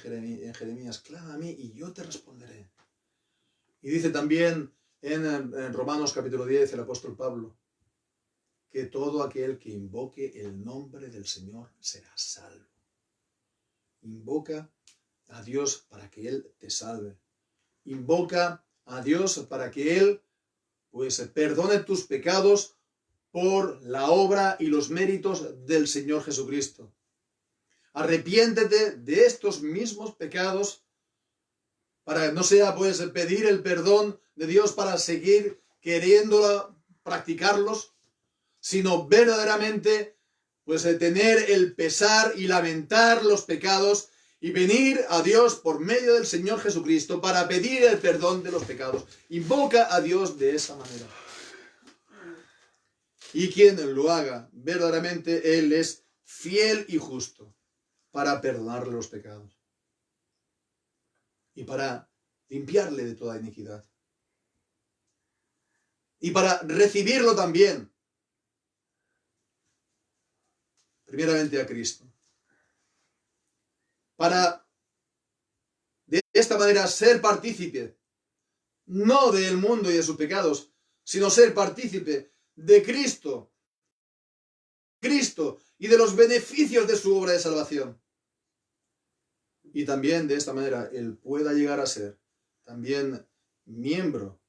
Jeremías, clama a mí y yo te responderé. Y dice también en Romanos capítulo 10 el apóstol Pablo, que todo aquel que invoque el nombre del Señor será salvo. Invoca a Dios para que Él te salve. Invoca a Dios para que Él pues perdone tus pecados por la obra y los méritos del Señor Jesucristo. Arrepiéntete de estos mismos pecados para no sea pues pedir el perdón de Dios para seguir queriendo practicarlos, sino verdaderamente pues tener el pesar y lamentar los pecados y venir a Dios por medio del Señor Jesucristo para pedir el perdón de los pecados. Invoca a Dios de esa manera. Y quien lo haga verdaderamente, Él es fiel y justo para perdonarle los pecados y para limpiarle de toda iniquidad y para recibirlo también primeramente a Cristo, para de esta manera ser partícipe no del mundo y de sus pecados, sino ser partícipe de Cristo y de los beneficios de su obra de salvación. Y también de esta manera Él pueda llegar a ser también miembro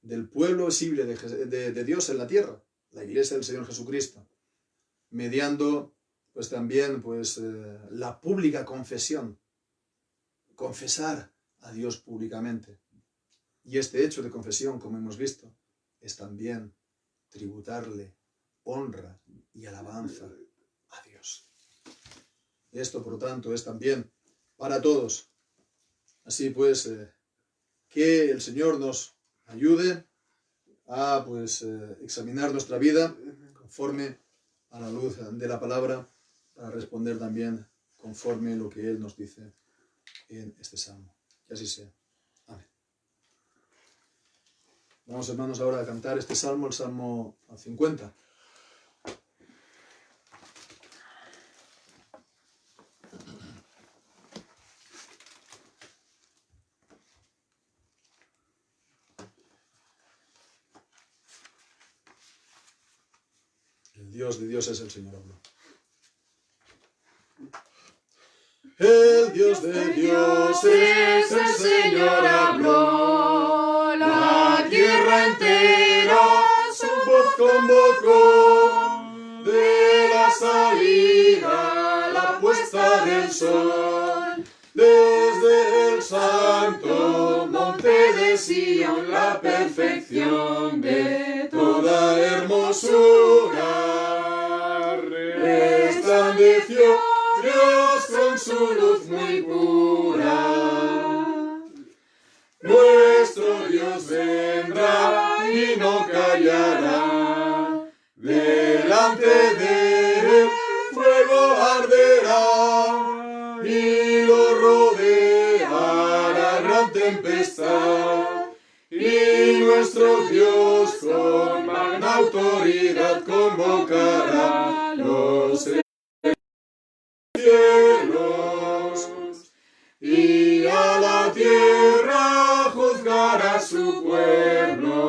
del pueblo visible de Dios en la tierra, la iglesia del Señor Jesucristo, mediando pues también pues, la pública confesión, confesar a Dios públicamente. Y este hecho de confesión, como hemos visto, es también tributarle honra y alabanza a Dios. Esto, por tanto, es también para todos. Así pues, que el Señor nos ayude a pues, examinar nuestra vida conforme a la luz de la palabra, para responder también conforme lo que Él nos dice en este salmo. Que así sea. Amén. Vamos, hermanos, ahora a cantar este salmo, el Salmo 50. El Dios de Dios es el Señor. El Dios de Dios es el Señor, habló. La tierra entera su voz convocó. De la salida a la puesta del sol, desde el santo monte de Sion, la perfección de toda hermosura, resplandeció Dios con su luz muy pura. Nuestro Dios vendrá y no callará, delante de él fuego arderá, y lo rodeará gran tempestad, y nuestro Dios con magna autoridad convocará los cielos, y a la tierra juzgará su pueblo.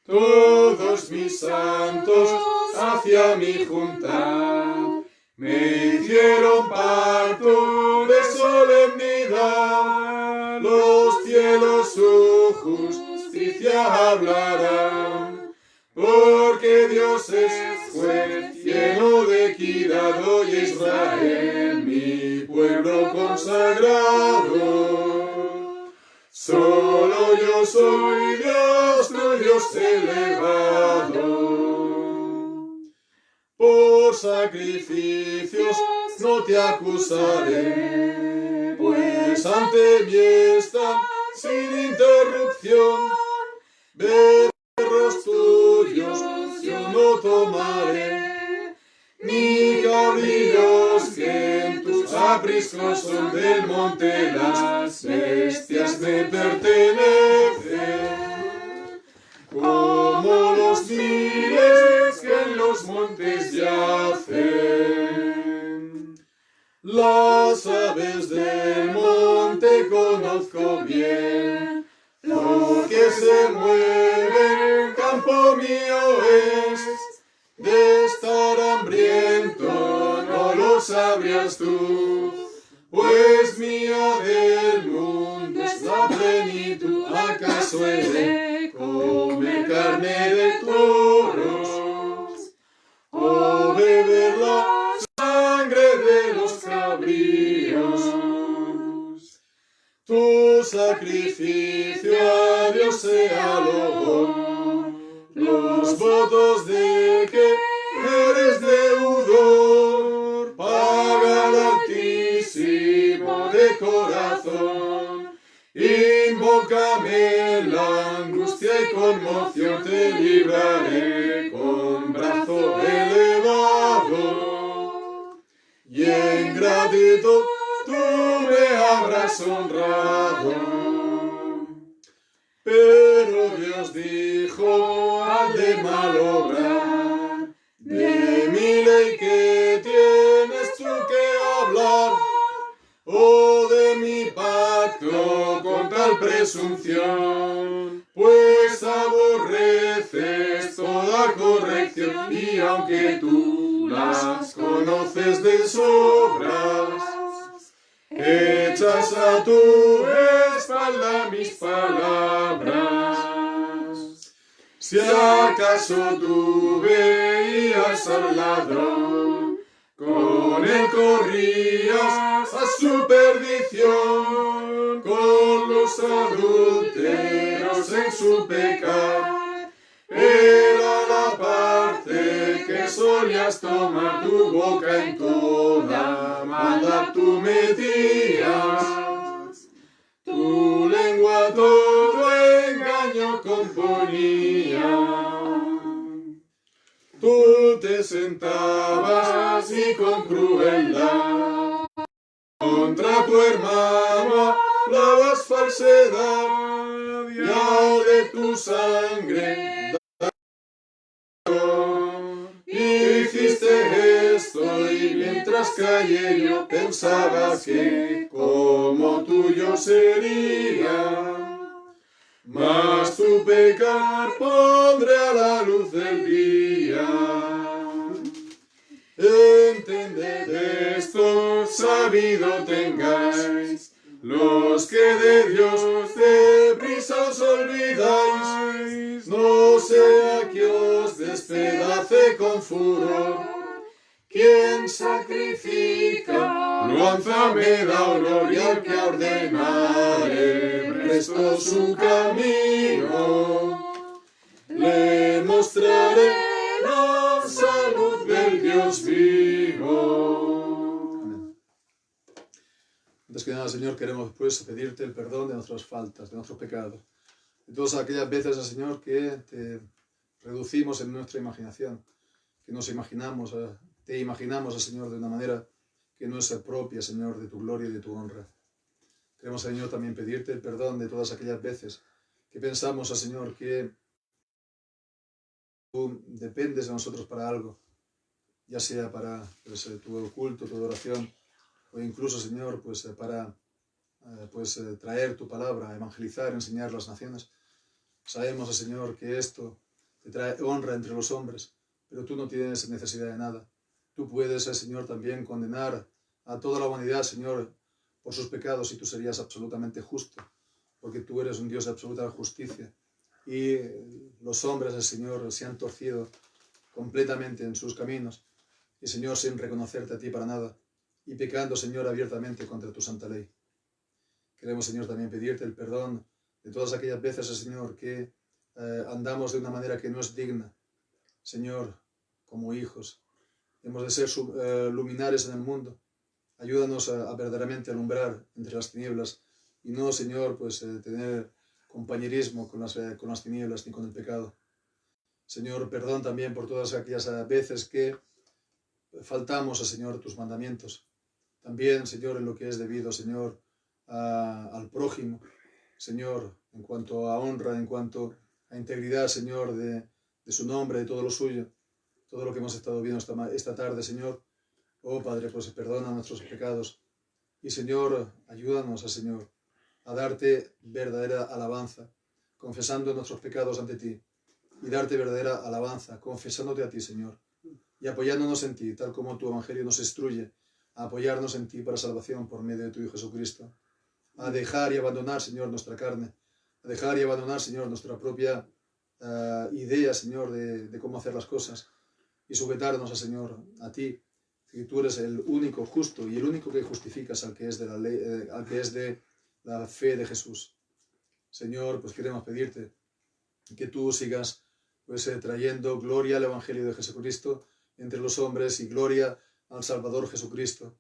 Todos mis santos hacia mí juntar, me hicieron pacto de solemnidad. Los cielos su justicia hablarán, porque Dios es juez lleno de equidad. Hoy Israel, mi pueblo consagrado. Solo yo soy Dios, tu Dios elevado. Por sacrificios no te acusaré, pues ante mí están sin interrupción. Becerros tuyos yo no tomaré, ni cabrillos que en tus apriscos son del monte. Las bestias me pertenecen, como los miles que en los montes yacen. Las aves del monte conozco bien, lo que se mueve en campo mío es. De estar hambriento no lo sabrías tú, pues mía del mundo es la plenitud. ¿Acaso he de comer carne de toros, o beber la sangre de los cabríos? Tu sacrificio a Dios sea loor, los votos de que eres deudor, paga al Altísimo de corazón. Invócame en la angustia y conmoción, te libraré con brazo elevado, y en gratitud tú me habrás honrado. Pero Dios dijo al de mal obrar, de mi ley que tienes tú que hablar, o de mi pacto con tal presunción, pues aborreces toda corrección, y aunque tú las conoces de sobras, echas a tu espalda mis palabras. Si acaso tú veías al ladrón, con él corrías a su perdición, con los adúlteros en su pecado. Era la parte que solías tomar, tu boca en toda maldad tú metías, tu lengua todo engaño componía. Tú te sentabas y con crueldad contra tu hermano hablabas falsedad, y al de tu sangre hiciste esto, y mientras callé yo pensaba que como tuyo sería, mas tu pecar pondré a la luz del día. Entended esto, sabido tengáis, los que de Dios deprisa os olvidáis, no sea que os despedace con furor. Quien sacrifica, lánzame da honor, y al que ordenare presto su camino, le mostraré la salud del Dios vivo. Amén. Antes que nada, Señor, queremos pues pedirte el perdón de nuestras faltas, de nuestros pecados, de todas aquellas veces, Señor, que te reducimos en nuestra imaginación, que nos imaginamos, te imaginamos, Señor, de una manera que no es propia, Señor, de tu gloria y de tu honra. Queremos, Señor, también pedirte el perdón de todas aquellas veces que pensamos, Señor, que tú dependes de nosotros para algo, ya sea para pues, tu culto, tu adoración, o incluso, Señor, pues para traer tu palabra, evangelizar, enseñar a las naciones. Sabemos, Señor, que esto te trae honra entre los hombres, pero tú no tienes necesidad de nada. Tú puedes, Señor, también condenar a toda la humanidad, Señor, por sus pecados, y tú serías absolutamente justo, porque tú eres un Dios de absoluta justicia. Y los hombres, Señor, se han torcido completamente en sus caminos, y, Señor, sin reconocerte a ti para nada, y pecando, Señor, abiertamente contra tu santa ley. Queremos, Señor, también pedirte el perdón de todas aquellas veces, Señor, que andamos de una manera que no es digna. Señor, como hijos, hemos de ser luminares en el mundo. Ayúdanos a verdaderamente alumbrar entre las tinieblas, y no, Señor, pues tener compañerismo con las tinieblas ni con el pecado. Señor, perdón también por todas aquellas veces que faltamos, Señor, tus mandamientos. También, Señor, en lo que es debido, Señor, al prójimo. Señor, en cuanto a honra, en cuanto a integridad, Señor, de su nombre, de todo lo suyo, todo lo que hemos estado viendo esta tarde, Señor. Oh, Padre, pues perdona nuestros pecados. Y, Señor, ayúdanos, Señor, a darte verdadera alabanza, confesando nuestros pecados ante ti, y darte verdadera alabanza, confesándote a ti, Señor, y apoyándonos en ti, tal como tu Evangelio nos instruye, a apoyarnos en ti para salvación por medio de tu Hijo Jesucristo, a dejar y abandonar, Señor, nuestra carne, a dejar y abandonar, Señor, nuestra propia idea, Señor, de cómo hacer las cosas, y sujetarnos, Señor, a ti, que tú eres el único justo y el único que justificas al que es de la ley, al que es de la fe de Jesús. Señor, pues queremos pedirte que tú sigas pues trayendo gloria al Evangelio de Jesucristo entre los hombres, y gloria al Salvador Jesucristo.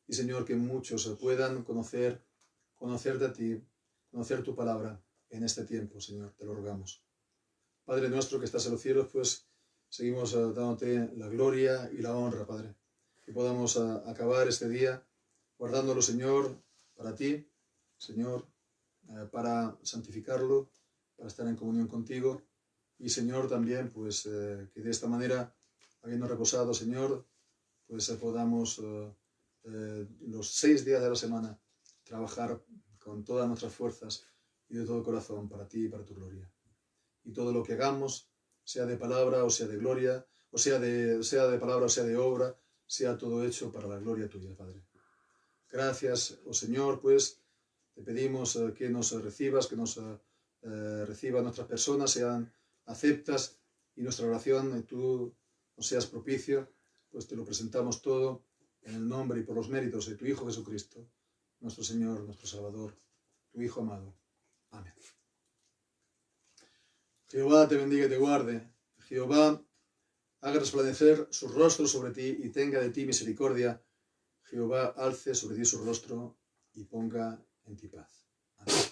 Y, Señor, que muchos puedan conocerte a ti, conocer tu palabra en este tiempo, Señor, te lo rogamos. Padre nuestro que estás en los cielos, pues seguimos dándote la gloria y la honra, Padre. Que podamos acabar este día guardándolo, Señor, para ti, Señor, para santificarlo, para estar en comunión contigo. Y, Señor, también, pues, que de esta manera, habiendo reposado, Señor, pues podamos los 6 días de la semana trabajar con todas nuestras fuerzas y de todo corazón para ti y para tu gloria. Y todo lo que hagamos, sea de palabra o sea de gloria, o sea de palabra o sea de obra, sea todo hecho para la gloria tuya, Padre. Gracias, oh Señor, pues te pedimos que nos recibas, que nos reciban nuestras personas, sean aceptas y nuestra oración, y tú nos seas propicio, pues te lo presentamos todo en el nombre y por los méritos de tu Hijo Jesucristo, nuestro Señor, nuestro Salvador, tu Hijo amado. Amén. Jehová te bendiga y te guarde. Jehová haga resplandecer su rostro sobre ti y tenga de ti misericordia. Jehová alce sobre ti su rostro y ponga en ti paz. Amén.